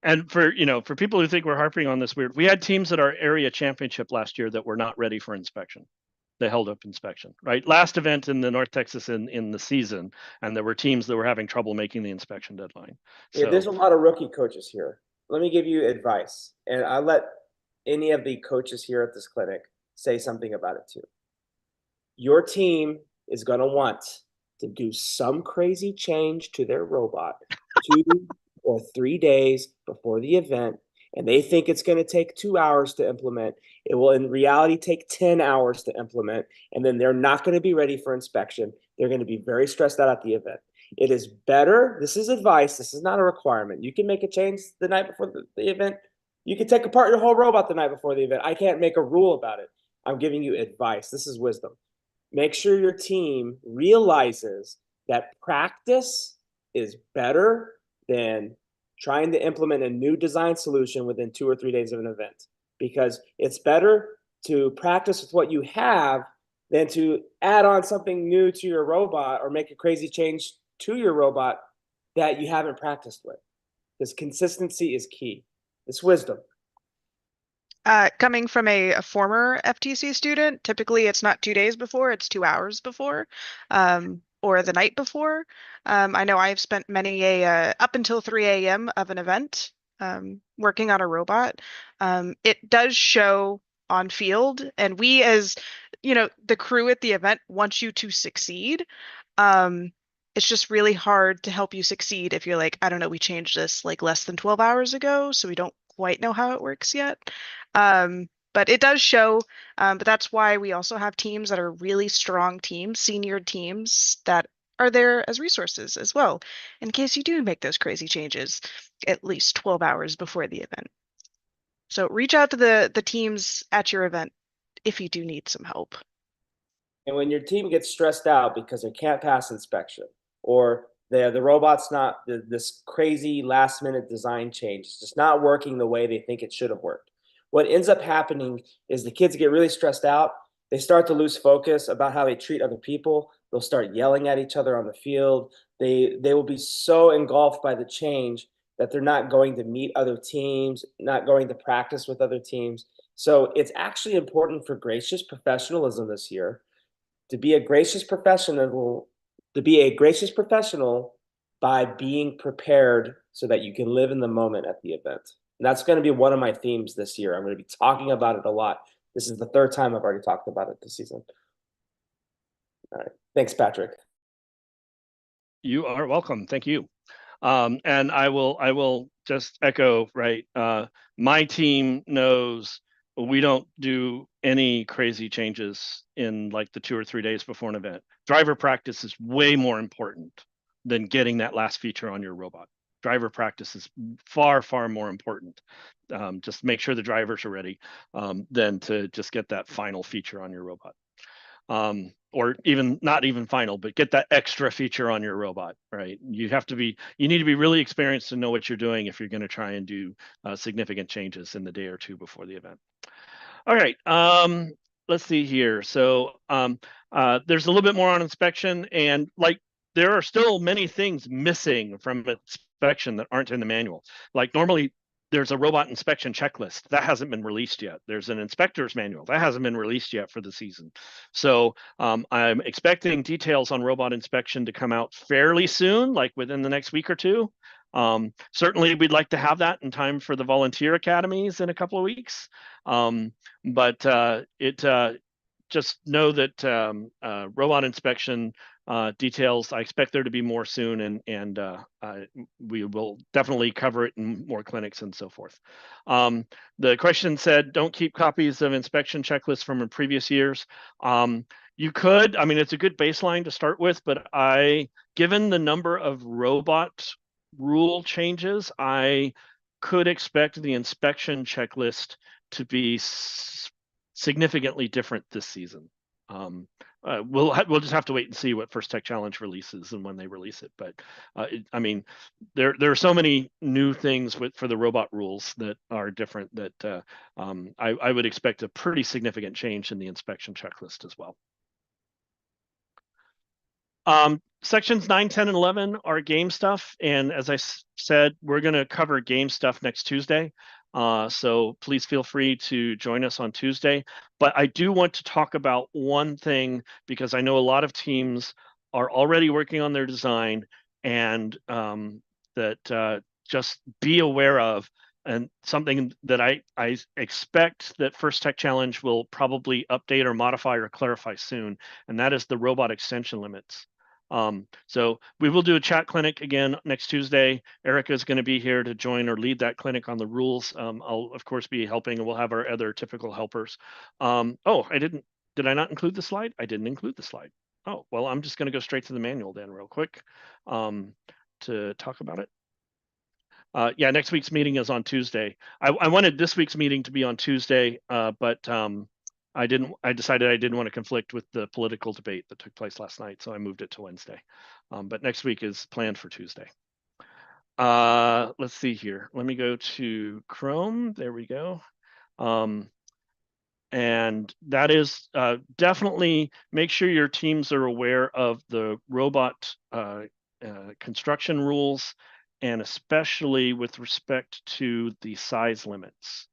And for people who think we're harping on this weird, we had teams at our area championship last year that were not ready for inspection. They held up inspection, right? Last event in the North Texas in the season, and there were teams that were having trouble making the inspection deadline. Yeah, there's a lot of rookie coaches here. Let me give you advice, and I'll let any of the coaches here at this clinic say something about it too. Your team is going to want to do some crazy change to their robot 2 or 3 days before the event, and they think it's going to take 2 hours to implement. It will in reality take 10 hours to implement, and then they're not going to be ready for inspection. They're going to be very stressed out at the event. It is better, this is advice, this is not a requirement. You can make a change the night before the event. You can take apart your whole robot the night before the event. I can't make a rule about it. I'm giving you advice. This is wisdom. Make sure your team realizes that practice is better than trying to implement a new design solution within 2 or 3 days of an event, because it's better to practice with what you have than to add on something new to your robot or make a crazy change to your robot that you haven't practiced with. Because consistency is key. It's wisdom. Coming from a former FTC student, typically it's not 2 days before, it's 2 hours before, or the night before. I know I've spent many up until 3 a.m. of an event working on a robot. It does show on field, and we as the crew at the event want you to succeed. It's just really hard to help you succeed if you're like, I don't know, we changed this like less than 12 hours ago, so we don't quite know how it works yet. But it does show, but that's why we also have teams that are really strong teams, senior teams that are there as resources as well, in case you do make those crazy changes at least 12 hours before the event. So reach out to the teams at your event if you do need some help. And when your team gets stressed out because they can't pass inspection, or the robot's not, this crazy last minute design change, it's just not working the way they think it should have worked. What ends up happening is the kids get really stressed out. They start to lose focus about how they treat other people. They'll start yelling at each other on the field. They will be so engulfed by the change that they're not going to meet other teams, not going to practice with other teams. So it's actually important for gracious professionalism this year to be a gracious professional, by being prepared so that you can live in the moment at the event. And that's going to be one of my themes this year. I'm going to be talking about it a lot. This is the 3rd time I've already talked about it this season. All right. Thanks, Patrick. You are welcome. Thank you. And I will just echo, right? My team knows we don't do any crazy changes in like the 2 or 3 days before an event. Driver practice is way more important than getting that last feature on your robot. Driver practice is far, far more important. Just make sure the drivers are ready than to just get that final feature on your robot. Or even not even final, but get that extra feature on your robot, right? You need to be really experienced to know what you're doing if you're going to try and do significant changes in the day or two before the event. All right, let's see here. So there's a little bit more on inspection, and like there are still many things missing from inspection that aren't in the manual. Like normally there's a robot inspection checklist that hasn't been released yet. There's an inspector's manual that hasn't been released yet for the season. So I'm expecting details on robot inspection to come out fairly soon, like within the next week or two. Certainly we'd like to have that in time for the volunteer academies in a couple of weeks. But just know that robot inspection details, I expect there to be more soon, and we will definitely cover it in more clinics and so forth. The question said, don't keep copies of inspection checklists from in previous years. You could, I mean, it's a good baseline to start with, but given the number of robot rule changes, I could expect the inspection checklist to be significantly different this season. We'll just have to wait and see what First Tech Challenge releases and when they release it. But I mean, there are so many new things for the robot rules that are different that I would expect a pretty significant change in the inspection checklist as well. Sections 9, 10, and 11 are game stuff. And as I said, we're going to cover game stuff next Tuesday. So please feel free to join us on Tuesday. But I do want to talk about one thing because I know a lot of teams are already working on their design, and that just be aware of, and something that I expect that First Tech Challenge will probably update or modify or clarify soon, and that is the robot extension limits. So we will do a chat clinic again next Tuesday. Erica is going to be here to join or lead that clinic on the rules. I'll of course be helping, and we'll have our other typical helpers. Oh, did I not include the slide? I didn't include the slide. Oh, well, I'm just going to go straight to the manual then real quick to talk about it. Yeah, next week's meeting is on Tuesday. I wanted this week's meeting to be on Tuesday, but I decided I didn't want to conflict with the political debate that took place last night, so I moved it to Wednesday. But next week is planned for Tuesday. Let's see here. Let me go to Chrome. There we go. And that is definitely make sure your teams are aware of the robot construction rules, and especially with respect to the size limits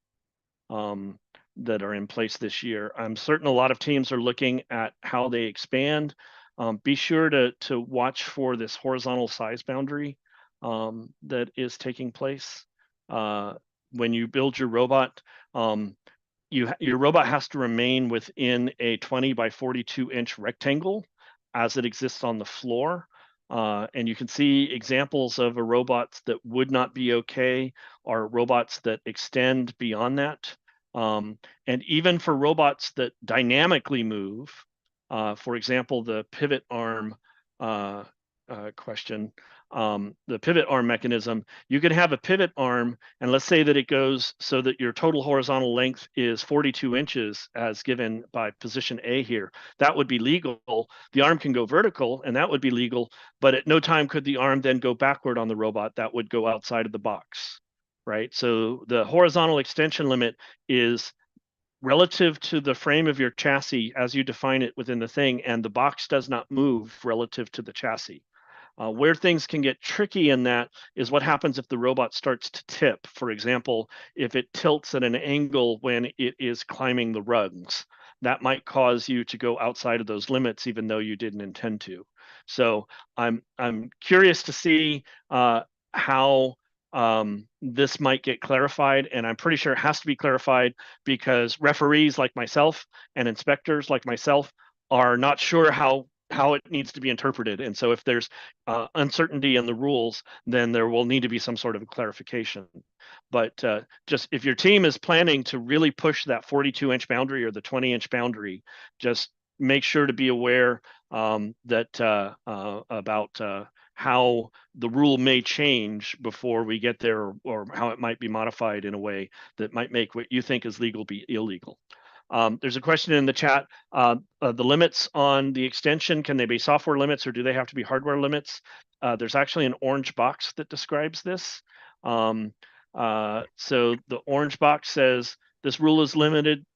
that are in place this year. I'm certain a lot of teams are looking at how they expand. Be sure to watch for this horizontal size boundary that is taking place. When you build your robot, your robot has to remain within a 20 by 42 inch rectangle as it exists on the floor. And you can see examples of robots that would not be okay, or robots that extend beyond that. And even for robots that dynamically move, for example, the pivot arm question, the pivot arm mechanism, you could have a pivot arm, and let's say that it goes so that your total horizontal length is 42 inches as given by position A here. That would be legal. The arm can go vertical, and that would be legal, but at no time could the arm then go backward on the robot. That would go outside of the box, right? So the horizontal extension limit is relative to the frame of your chassis as you define it within the thing, and the box does not move relative to the chassis. Where things can get tricky in that is what happens if the robot starts to tip. For example, if it tilts at an angle when it is climbing the rungs, that might cause you to go outside of those limits even though you didn't intend to. So I'm curious to see how this might get clarified, and I'm pretty sure it has to be clarified because referees like myself and inspectors like myself are not sure how how it needs to be interpreted. And so if there's uncertainty in the rules, then there will need to be some sort of clarification. But just if your team is planning to really push that 42-inch boundary or the 20-inch boundary, just make sure to be aware that about how the rule may change before we get there, or how it might be modified in a way that might make what you think is legal be illegal. There's a question in the chat. The limits on the extension, can they be software limits or do they have to be hardware limits? There's actually an orange box that describes this. So the orange box says, this rule is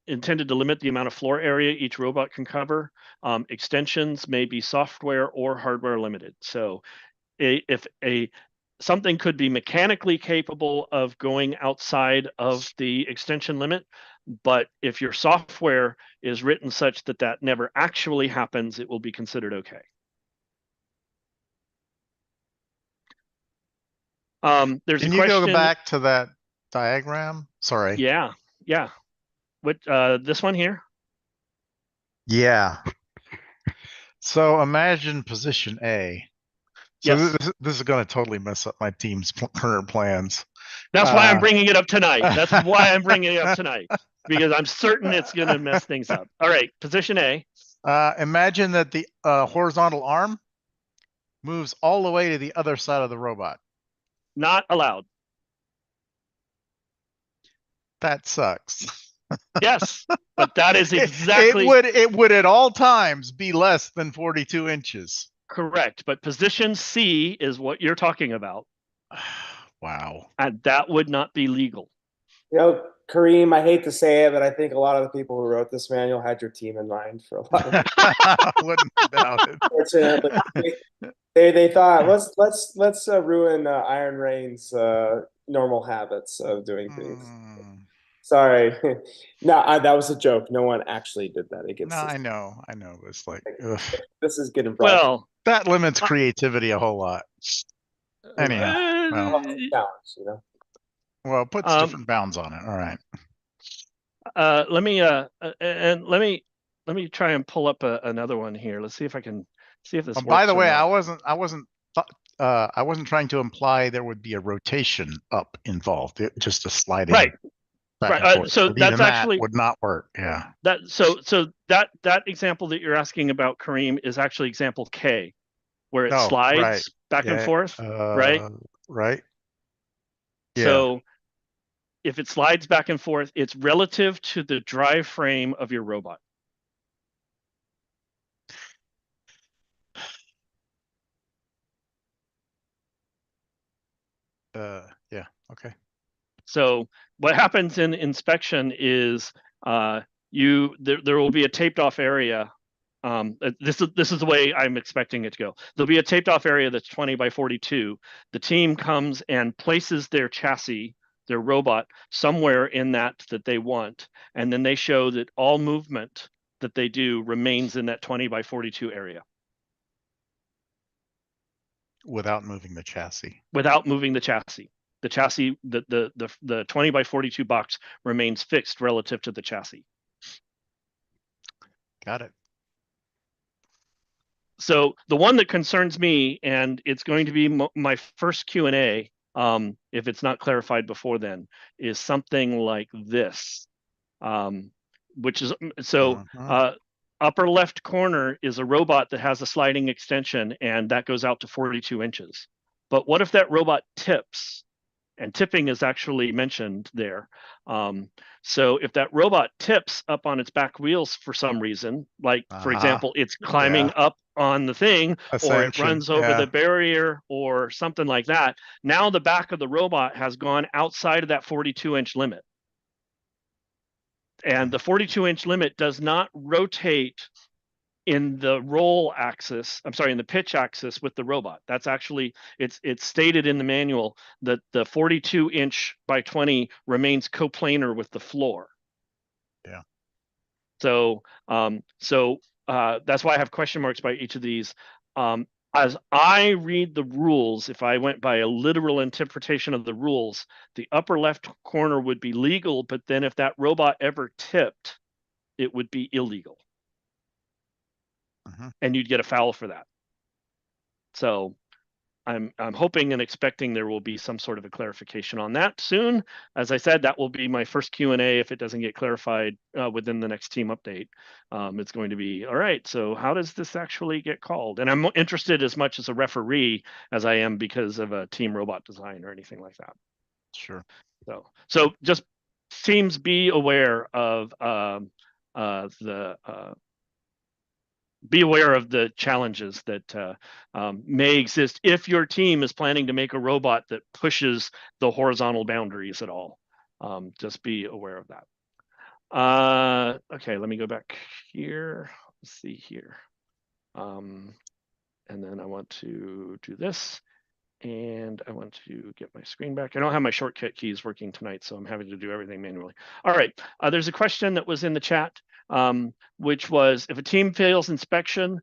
intended to limit the amount of floor area each robot can cover. Extensions may be software or hardware limited. So if something could be mechanically capable of going outside of the extension limit, but if your software is written such that that never actually happens, it will be considered okay. There's Can a you question. go back to that diagram? Sorry. Yeah. What this one here? Yeah. So imagine position A. So Yes. this is going to totally mess up my team's current plans. That's why I'm bringing it up tonight. That's why I'm bringing it up tonight, because I'm certain it's going to mess things up. All right, position A. Imagine that the horizontal arm moves all the way to the other side of the robot. Not allowed. That sucks. Yes, but that is exactly it would at all times be less than 42 inches. correct. But position C is what you're talking about. Wow. And that would not be legal. Kareem, I hate to say it, but I think a lot of the people who wrote this manual had your team in mind for a lot of Wouldn't doubt it. Fortunately, they thought let's ruin Iron Rain's normal habits of doing things. Sorry, no, that was a joke. No one actually did that. No, I know. It's like, ugh. This is getting well. That limits creativity a whole lot. Anyhow, challenge, Well, it puts different bounds on it. All right. Let me try and pull up another one here. Let's see if I can see if this works. By the way, I wasn't trying to imply there would be a rotation up involved. Just a sliding. Right. Right. So that's actually that would not work. Yeah. That example that you're asking about, Kareem, is actually example K, where it slides back and forth. Right. Right. Yeah. So if it slides back and forth, it's relative to the drive frame of your robot. Yeah. Okay. So what happens in inspection is there will be a taped off area. This is the way I'm expecting it to go. There'll be a taped off area that's 20 by 42. The team comes and places their chassis, their robot, somewhere in that they want, and then they show that all movement that they do remains in that 20 by 42 area. Without moving the chassis. Without moving the chassis. The chassis, the 20 by 42 box remains fixed relative to the chassis. Got it. So the one that concerns me, and it's going to be my first Q&A, if it's not clarified before then, is something like this, which is so upper left corner is a robot that has a sliding extension, and that goes out to 42 inches. But what if that robot tips? And tipping is actually mentioned there. So if that robot tips up on its back wheels for some reason, like for example, it's climbing up on the thing, or it runs over the barrier or something like that, now the back of the robot has gone outside of that 42-inch limit. And the 42-inch limit does not rotate in the roll axis, in the pitch axis with the robot. That's actually, it's stated in the manual that the 42-inch by 20 remains coplanar with the floor. Yeah. So that's why I have question marks by each of these. As I read the rules, if I went by a literal interpretation of the rules, the upper left corner would be legal, but then if that robot ever tipped, it would be illegal. and you'd get a foul for that. So I'm hoping and expecting there will be some sort of a clarification on that soon. As I said, that will be my first Q&A if it doesn't get clarified within the next team update. It's going to be, all right, so how does this actually get called? And I'm interested as much as a referee as I am because of a team robot design or anything like that. Sure. So just teams be aware of be aware of the challenges that may exist if your team is planning to make a robot that pushes the horizontal boundaries at all. Just be aware of that. Okay, let me go back here. Let's see here. And then I want to do this. And I want to get my screen back. I don't have my shortcut keys working tonight, so I'm having to do everything manually. All right, there's a question that was in the chat, which was, if a team fails inspection,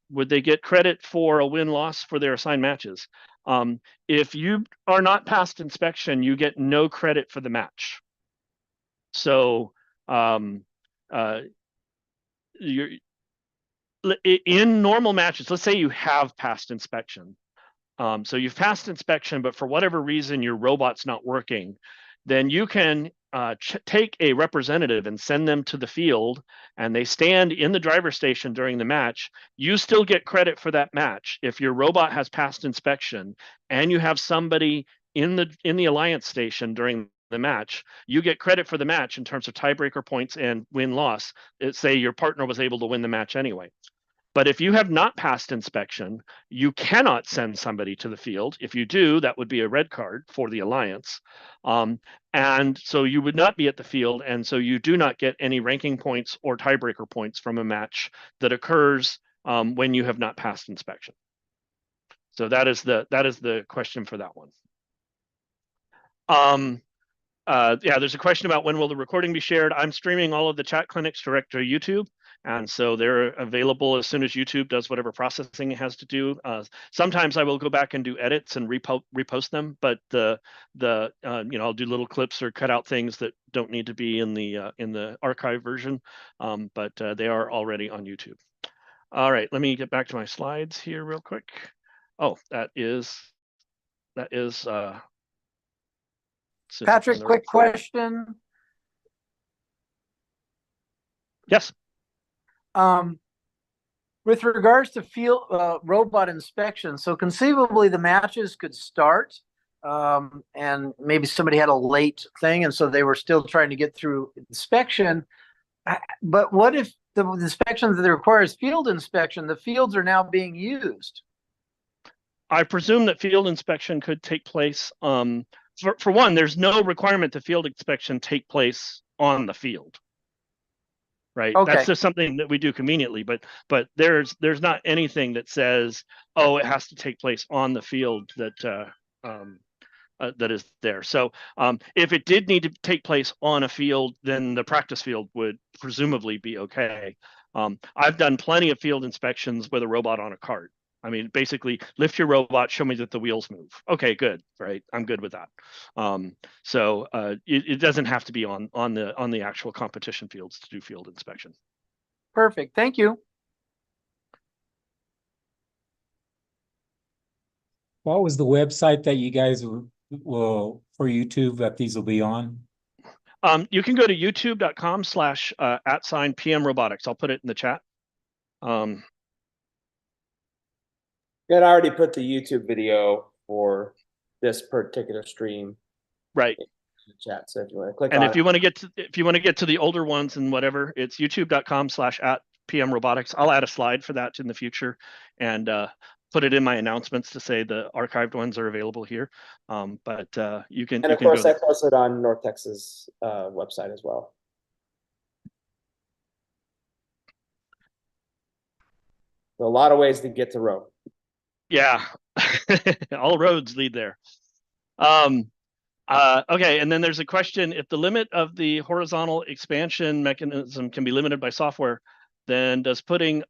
would they get credit for a win-loss for their assigned matches? If you are not past inspection, you get no credit for the match. So you're, in normal matches, let's say you have passed inspection, so you've passed inspection, but for whatever reason your robot's not working, then you can take a representative and send them to the field, and they stand in the driver's station during the match. You still get credit for that match if your robot has passed inspection, and you have somebody in the alliance station during the match. You get credit for the match in terms of tiebreaker points and win-loss. Say your partner was able to win the match anyway. But if you have not passed inspection, you cannot send somebody to the field. If you do, that would be a red card for the alliance. And so you would not be at the field. And so you do not get any ranking points or tiebreaker points from a match that occurs when you have not passed inspection. So that is the question for that one. Yeah, there's a question about when will the recording be shared. I'm streaming all of the chat clinics direct to YouTube. And so they're available as soon as YouTube does whatever processing it has to do. Sometimes I will go back and do edits and repost them, but I'll do little clips or cut out things that don't need to be in the archive version. But they are already on YouTube. All right, let me get back to my slides here real quick. Oh, that is. Patrick, quick question. Yes. With regards to field robot inspection, so conceivably the matches could start, and maybe somebody had a late thing, and so they were still trying to get through inspection. But what if the inspection that requires field inspection, the fields are now being used? I presume that field inspection could take place. For one, there's no requirement that field inspection take place on the field. Right. Okay. That's just something that we do conveniently, but there's not anything that says, oh, it has to take place on the field that is there. So if it did need to take place on a field, then the practice field would presumably be okay. I've done plenty of field inspections with a robot on a cart. I mean, basically, lift your robot, show me that the wheels move. Okay, good, right? I'm good with that. So it doesn't have to be on the actual competition fields to do field inspection. Perfect. Thank you. What was the website that you guys will for YouTube that these will be on? You can go to youtube.com/@PM robotics. I'll put it in the chat. And I already put the YouTube video for this particular stream right in the chat. So if you want to click and on if you want to get to the older ones and whatever, it's youtube.com/@PM robotics. I'll add a slide for that in the future and put it in my announcements to say the archived ones are available here. But you can. And of course, I posted on North Texas website as well. So a lot of ways to get to Rome. Yeah, all roads lead there. Okay, and then there's a question: if the limit of the horizontal expansion mechanism can be limited by software, then does putting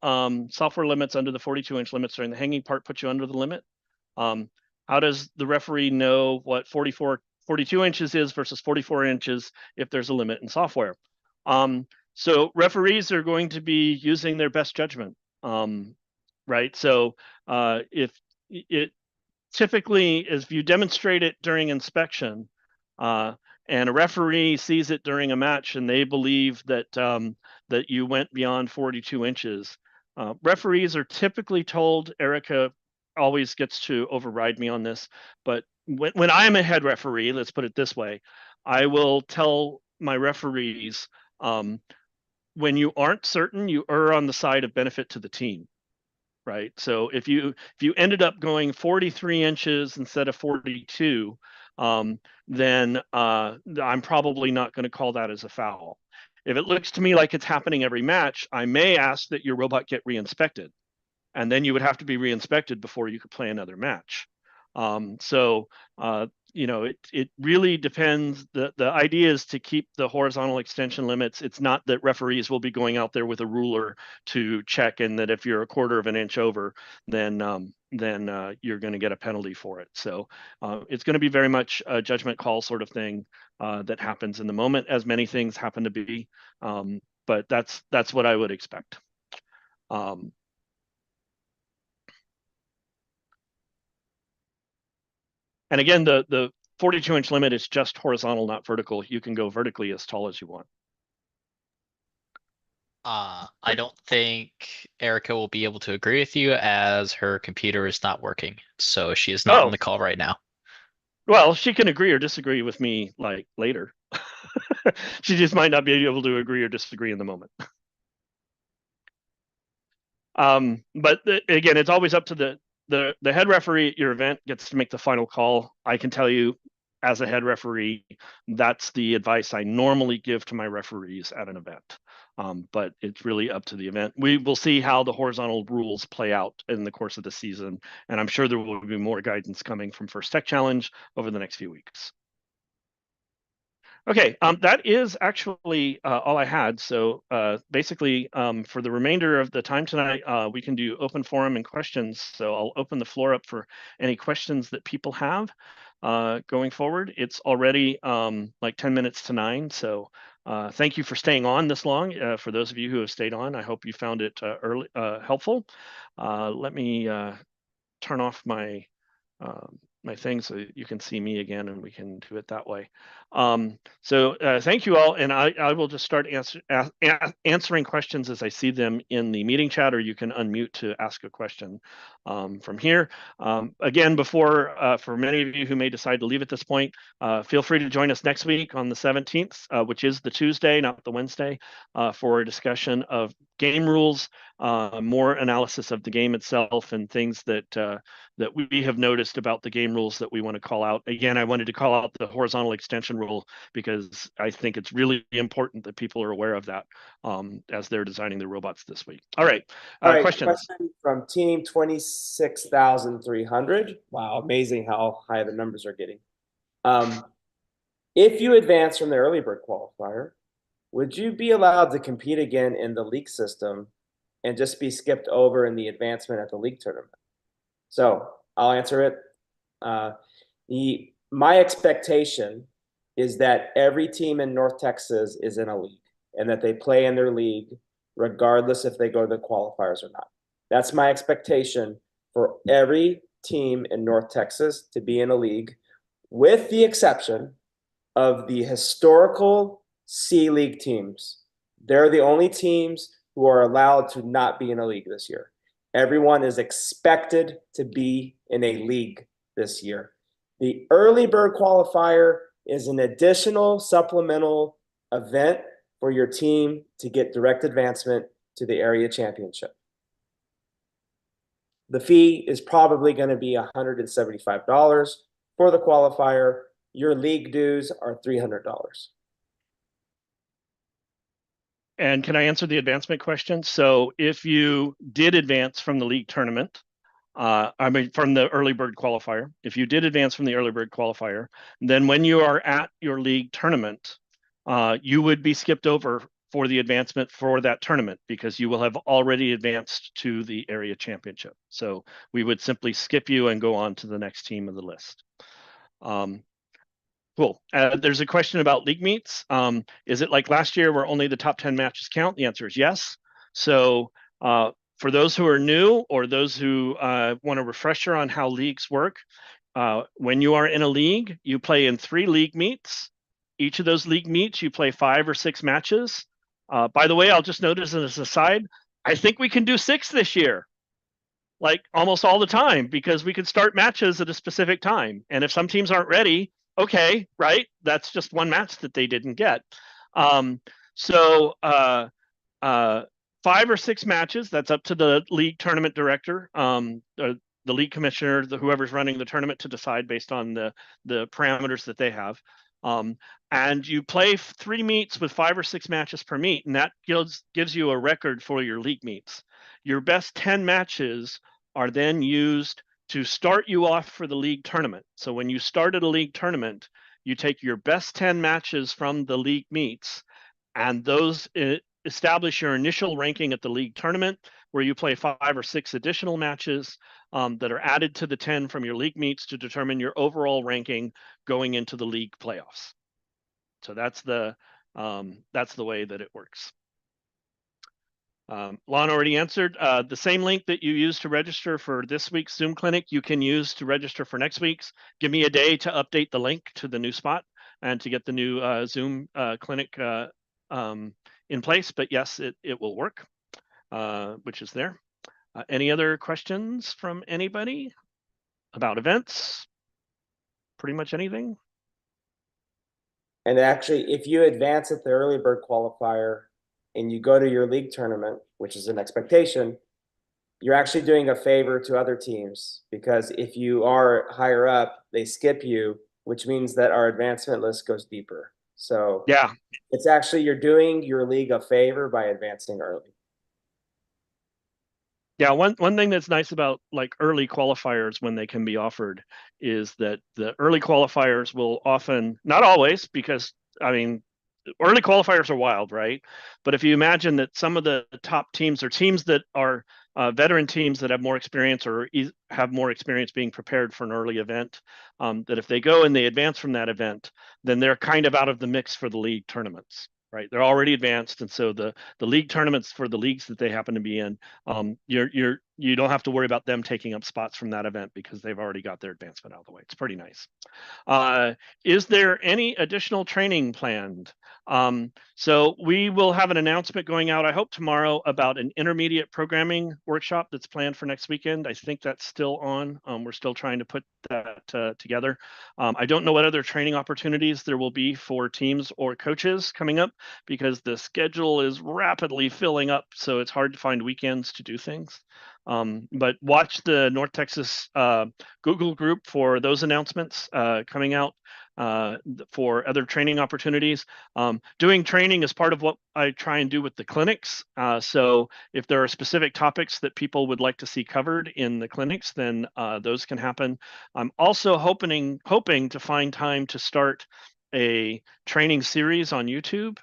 software limits under the 42-inch limits during the hanging part put you under the limit? How does the referee know what 42 inches is versus 44 inches if there's a limit in software? So referees are going to be using their best judgment. Right? So if it typically, if you demonstrate it during inspection, and a referee sees it during a match, and they believe that that you went beyond 42 inches, referees are typically told. Erica always gets to override me on this, but when I'm a head referee, let's put it this way, I will tell my referees, when you aren't certain, you err on the side of benefit to the team. Right. So if you ended up going 43 inches instead of 42, then I'm probably not going to call that as a foul. If it looks to me like it's happening every match, I may ask that your robot get re-inspected, and then you would have to be re-inspected before you could play another match. So it really depends. The idea is to keep the horizontal extension limits. It's not that referees will be going out there with a ruler to check, and that if you're a quarter of an inch over, then you're going to get a penalty for it. So it's going to be very much a judgment call sort of thing that happens in the moment, as many things happen to be. But that's what I would expect. And again, the 42-inch limit is just horizontal, not vertical. You can go vertically as tall as you want. I don't think Erica will be able to agree with you, as her computer is not working. So she is not on the call right now. Well, she can agree or disagree with me like later. She just might not be able to agree or disagree in the moment. But again, it's always up to the head referee at your event gets to make the final call. I can tell you, as a head referee, that's the advice I normally give to my referees at an event. But it's really up to the event. We will see how the horizontal rules play out in the course of the season, and I'm sure there will be more guidance coming from First Tech Challenge over the next few weeks. Okay, that is actually all I had. So basically, for the remainder of the time tonight, we can do open forum and questions. So I'll open the floor up for any questions that people have going forward. It's already like 10 minutes to 9. So thank you for staying on this long. For those of you who have stayed on, I hope you found it helpful. Let me turn off my my thing so you can see me again, and we can do it that way. So thank you all, and I will just start answering questions as I see them in the meeting chat, or you can unmute to ask a question from here. Again, for many of you who may decide to leave at this point, feel free to join us next week on the 17th, which is the Tuesday, not the Wednesday, for a discussion of game rules, more analysis of the game itself, and things that we have noticed about the game rules that we want to call out. Again, I wanted to call out the horizontal extension rule because I think it's really important that people are aware of that as they're designing their robots this week. All right, questions? Question from team 26,300. Wow, amazing how high the numbers are getting. If you advance from the early bird qualifier, would you be allowed to compete again in the league system and just be skipped over in the advancement at the league tournament? So I'll answer it. My expectation is that every team in North Texas is in a league, and that they play in their league regardless if they go to the qualifiers or not. That's my expectation for every team in North Texas to be in a league, with the exception of the historical C League teams. They're the only teams who are allowed to not be in a league this year. Everyone is expected to be in a league this year. The early bird qualifier is an additional supplemental event for your team to get direct advancement to the area championship. The fee is probably going to be $175 for the qualifier. Your league dues are $300. And can I answer the advancement question? So if you did advance from the league tournament, from the early bird qualifier, if you did advance from the early bird qualifier, then when you are at your league tournament, you would be skipped over for the advancement for that tournament, because you will have already advanced to the area championship. So we would simply skip you and go on to the next team of the list. Cool. There's a question about league meets. Is it like last year where only the top 10 matches count? The answer is yes. So For those who are new or those who want a refresher on how leagues work, when you are in a league, you play in 3 league meets. Each of those league meets, you play 5 or 6 matches. By the way, I'll just note as an aside, I think we can do 6 this year, like almost all the time, because we can start matches at a specific time. And if some teams aren't ready, okay, right? That's just one match that they didn't get. So 5 or 6 matches, that's up to the league tournament director, the league commissioner, whoever's running the tournament, to decide based on the parameters that they have. And you play 3 meets with 5 or 6 matches per meet, and that gives you a record for your league meets. Your best 10 matches are then used to start you off for the league tournament. So when you start at a league tournament, you take your best 10 matches from the league meets, and those establish your initial ranking at the league tournament, where you play 5 or 6 additional matches that are added to the 10 from your league meets to determine your overall ranking going into the league playoffs. So that's the way that it works. Lon already answered. The same link that you used to register for this week's Zoom clinic, you can use to register for next week's. Give me a day to update the link to the new spot and to get the new Zoom clinic in place. But yes, it will work, which is there. Any other questions from anybody about events? Pretty much anything. And actually, if you advance at the early bird qualifier and you go to your league tournament, which is an expectation, you're actually doing a favor to other teams, because if you are higher up, they skip you, which means that our advancement list goes deeper. So yeah, it's actually, you're doing your league a favor by advancing early. Yeah, one thing that's nice about like early qualifiers when they can be offered is that the early qualifiers will often, not always, because I mean, early qualifiers are wild, right? But if you imagine that some of the top teams are teams that are veteran teams that have more experience or have more experience being prepared for an early event, that if they go and they advance from that event, then they're kind of out of the mix for the league tournaments. Right, they're already advanced, and so the league tournaments for the leagues that they happen to be in, you don't have to worry about them taking up spots from that event because they've already got their advancement out of the way. It's pretty nice. Is there any additional training planned? So we will have an announcement going out, I hope tomorrow, about an intermediate programming workshop that's planned for next weekend. I think that's still on. We're still trying to put that together. I don't know what other training opportunities there will be for teams or coaches coming up, because the schedule is rapidly filling up, so it's hard to find weekends to do things. But watch the North Texas Google group for those announcements coming out for other training opportunities. Doing training is part of what I try and do with the clinics. So if there are specific topics that people would like to see covered in the clinics, then those can happen. I'm also hoping to find time to start a training series on YouTube,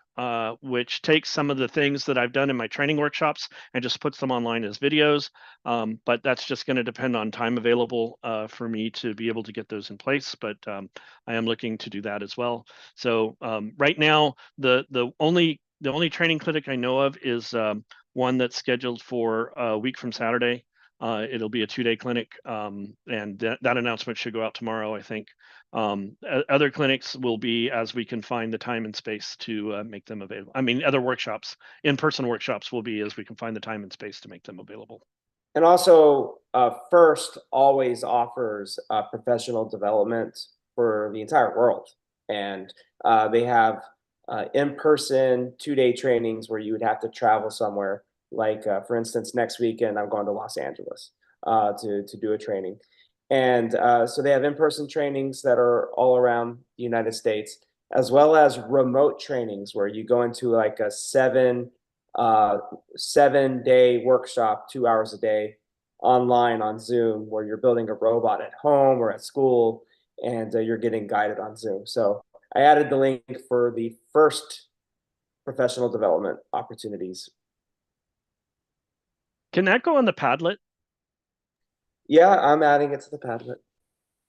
which takes some of the things that I've done in my training workshops and just puts them online as videos. But that's just going to depend on time available for me to be able to get those in place. But I am looking to do that as well. So right now, the only training clinic I know of is one that's scheduled for a week from Saturday. It'll be a 2-day clinic, and that announcement should go out tomorrow, I think. Other clinics will be as we can find the time and space to make them available. I mean, other workshops, in-person workshops, will be as we can find the time and space to make them available. And also, FIRST always offers professional development for the entire world. And they have in-person 2-day trainings where you would have to travel somewhere. Like, for instance, next weekend, I'm going to Los Angeles to do a training. And so they have in-person trainings that are all around the United States, as well as remote trainings where you go into like a 7-day workshop, 2 hours a day online on Zoom, where you're building a robot at home or at school, and you're getting guided on Zoom. So I added the link for the FIRST professional development opportunities. Can that go on the Padlet? Yeah, I'm adding it to the Padlet.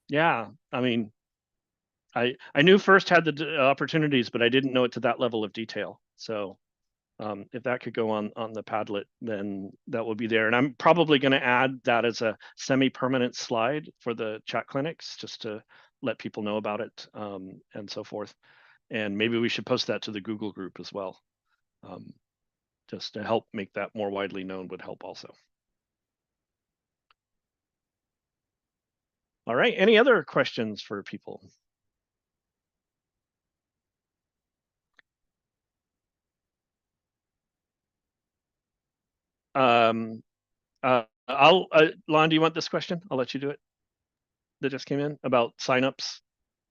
Yeah, I mean, I knew FIRST had the opportunities, but I didn't know it to that level of detail. So If that could go on the Padlet, then that will be there. And I'm probably going to add that as a semi-permanent slide for the chat clinics, just to let people know about it, and so forth. And maybe we should post that to the Google group as well. Just to help make that more widely known would help also. All right, any other questions for people? Lon, do you want this question? I'll let you do it. That just came in about signups.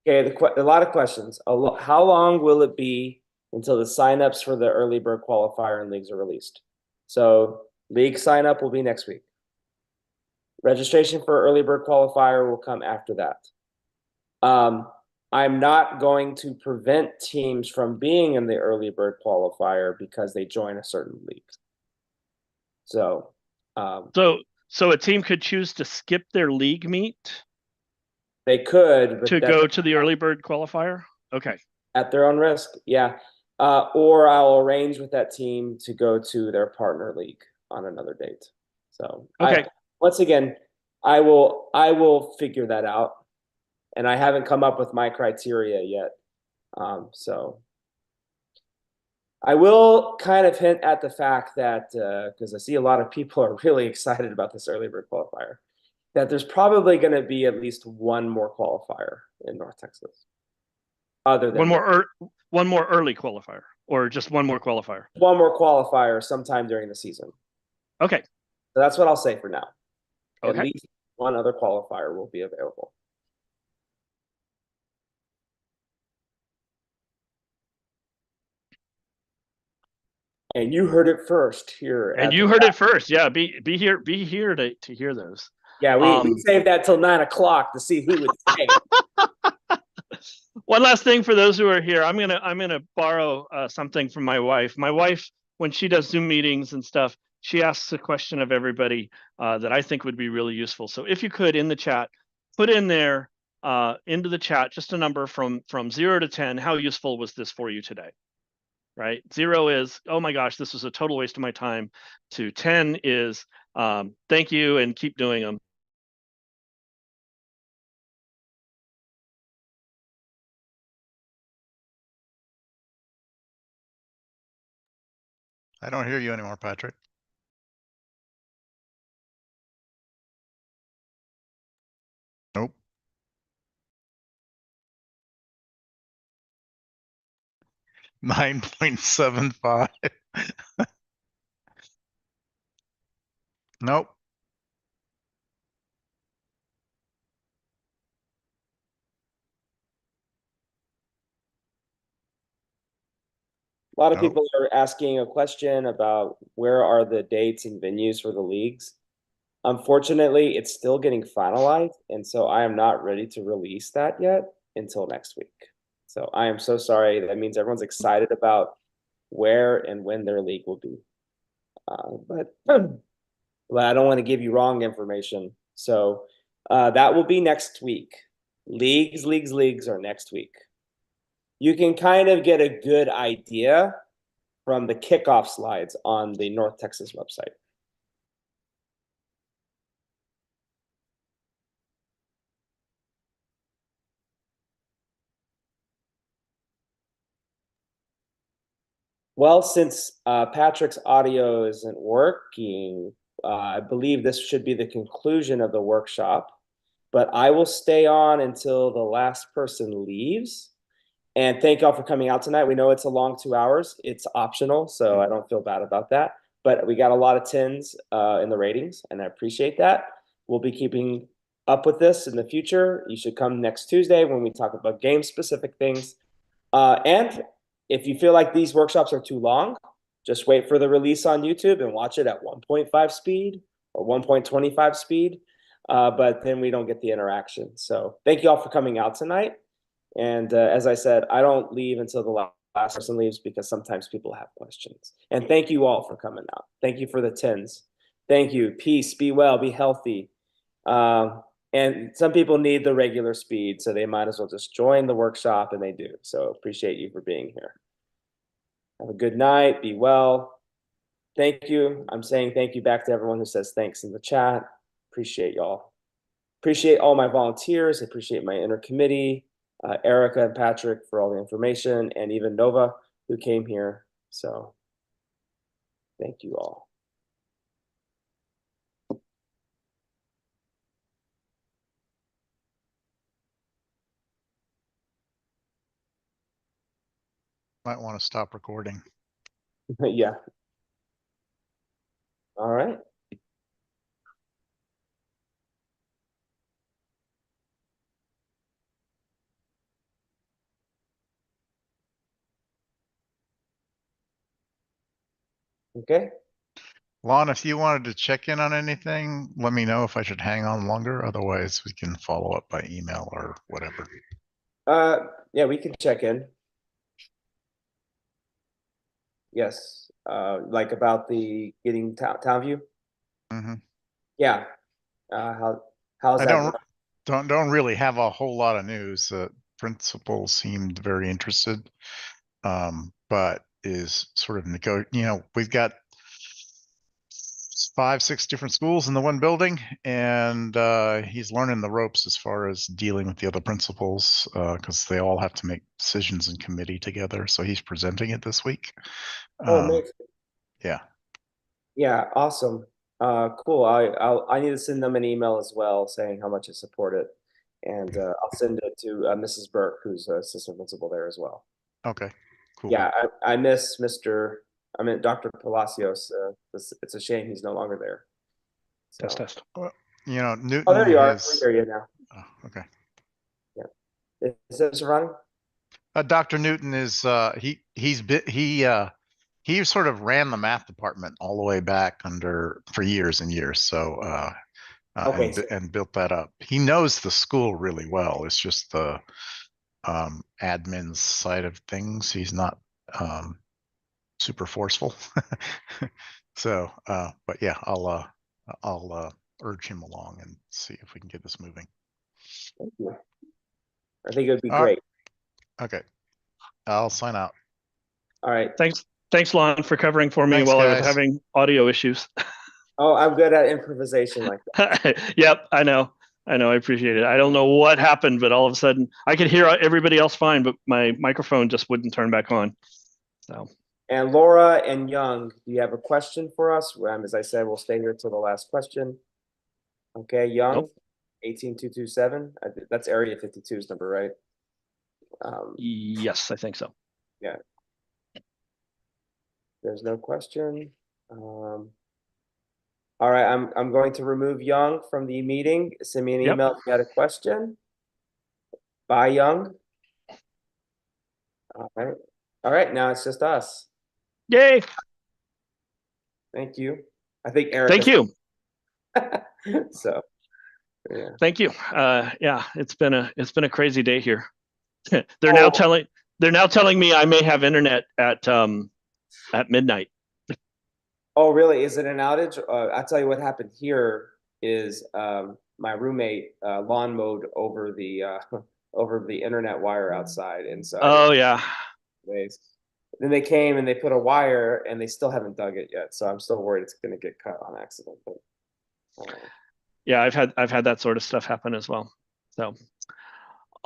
Okay, a lot of questions. How long will it be until the signups for the early bird qualifier and leagues are released? So league sign-up will be next week. Registration for early bird qualifier will come after that. I'm not going to prevent teams from being in the early bird qualifier because they join a certain league. So a team could choose to skip their league meet. They could, but to go to the early bird qualifier. Okay. At their own risk, yeah. Or I'll arrange with that team to go to their partner league on another date. So okay. Once again, I will figure that out, and I haven't come up with my criteria yet. So I will kind of hint at the fact that because I see a lot of people are really excited about this early bird qualifier, that there's probably going to be at least one more qualifier in North Texas. Other than one more early qualifier, or just one more qualifier? One more qualifier sometime during the season. Okay. So that's what I'll say for now. Okay. At least one other qualifier will be available. And you heard it first here. And you heard it first. Yeah, be here to hear those. Yeah, we saved that till 9 o'clock to see who would say. One last thing for those who are here, I'm gonna borrow something from my wife. My wife, when she does Zoom meetings and stuff, she asks a question of everybody that I think would be really useful. So if you could, in the chat, put in there into the chat just a number from 0 to 10. How useful was this for you today? Right? 0 is, oh my gosh, this was a total waste of my time. To 10 is, thank you and keep doing them. I don't hear you anymore, Patrick. Nope. 9.75. Nope. A lot of people are asking a question about where are the dates and venues for the leagues. Unfortunately, it's still getting finalized, and so I am not ready to release that yet until next week. So I am so sorry. That means everyone's excited about where and when their league will be. But I don't want to give you wrong information. So that will be next week. Leagues are next week. You can kind of get a good idea from the kickoff slides on the North Texas website. Well, since Patrick's audio isn't working, I believe this should be the conclusion of the workshop, but I will stay on until the last person leaves. And thank y'all for coming out tonight. We know it's a long 2 hours. It's optional, so I don't feel bad about that. But we got a lot of 10s in the ratings, and I appreciate that. We'll be keeping up with this in the future. You should come next Tuesday when we talk about game-specific things. And if you feel like these workshops are too long, just wait for the release on YouTube and watch it at 1.5 speed or 1.25 speed. But then we don't get the interaction. So thank you all for coming out tonight. And as I said, I don't leave until the last person leaves because sometimes people have questions. And thank you all for coming out. Thank you for the 10s. Thank you. Peace, be well, be healthy. And some people need the regular speed, so they might as well just join the workshop, and they do. So appreciate you for being here. Have a good night. Be well. Thank you. I'm saying thank you back to everyone who says thanks in the chat. Appreciate y'all. Appreciate all my volunteers. Appreciate my inner committee, Erica and Patrick for all the information, and even Nova who came here. So thank you all. Might want to stop recording. Yeah. All right. Okay. Lon, if you wanted to check in on anything, let me know if I should hang on longer. Otherwise, we can follow up by email or whatever. Yeah, we can check in. Yes. Like about the getting town view. Mm-hmm. Yeah. How's that? Don't really have a whole lot of news. Principal seemed very interested, but is sort of we've got 5-6 different schools in the one building, and he's learning the ropes as far as dealing with the other principals because they all have to make decisions in committee together. So he's presenting it this week. Amazing. Yeah. Yeah, awesome. Cool. I need to send them an email as well saying how much I support it, and I'll send it to Mrs. Burke, who's assistant principal there as well. Okay. Cool. Yeah, I miss Dr. Palacios. It's a shame he's no longer there. So. Test. Well, Newton. Oh, there you are. We hear you now. Oh, okay. Yeah. Is this running? Dr. Newton is he sort of ran the math department all the way back for years and years. So Okay. And built that up. He knows the school really well. It's just the admin side of things. He's not super forceful. So, but yeah, I'll urge him along and see if we can get this moving. Thank you. I think it would be great. Okay. I'll sign out. All right. Thanks, Lon, for covering for me Thanks, while I guys. was having audio issues. Oh, I'm good at improvisation like that. Yep, I know. I appreciate it. I don't know what happened, but all of a sudden I could hear everybody else fine, but my microphone just wouldn't turn back on. So. And Laura and Young, do you have a question for us? As I said, we'll stay here till the last question. Okay, Young, Nope. 18227. That's Area 52's number, right? Yes, I think so. Yeah. There's no question. All right, I'm going to remove Young from the meeting. Send me an email if you had a question. Bye, Young. All right. Now it's just us. Yay! Thank you. I think Eric. Thank you. So, yeah. Thank you. Yeah, it's been a crazy day here. They're now telling me I may have internet at midnight. Oh, really? Is it an outage? I'll tell you what happened here is my roommate lawn mowed over the internet wire outside, and so. Oh yeah. Then they came and they put a wire, and they still haven't dug it yet. So I'm still worried it's going to get cut on accident. But, yeah, I've had that sort of stuff happen as well. So.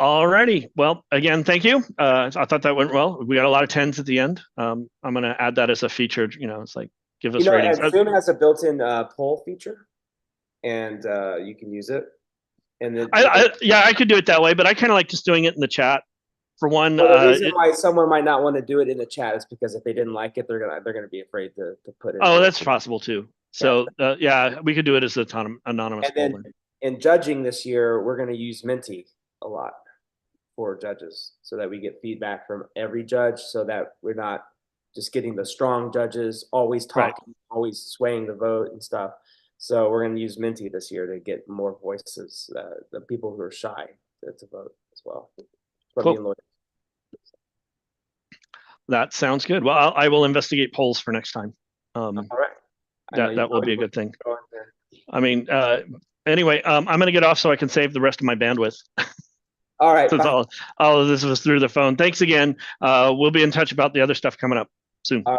Alrighty. Well, again, thank you. I thought that went well. We got a lot of 10s at the end. I'm going to add that as a feature. It's like give us ratings. Zoom has a built-in poll feature, and you can use it. And then I could do it that way, but I kind of like just doing it in the chat. For one, the reason why someone might not want to do it in the chat is because if they didn't like it, they're gonna be afraid to put it. Oh, that's possible too. So yeah, we could do it as anonymous. And then in judging this year, we're going to use Menti a lot for judges, so that we get feedback from every judge, so that we're not just getting the strong judges always talking, always swaying the vote and stuff. So we're going to use Menti this year to get more voices, the people who are shy to vote as well. Cool. That sounds good. Well, I will investigate polls for next time. All right. That will be a good thing. I mean, anyway, I'm going to get off so I can save the rest of my bandwidth. All right. Since all of this was through the phone. Thanks again. We'll be in touch about the other stuff coming up. soon.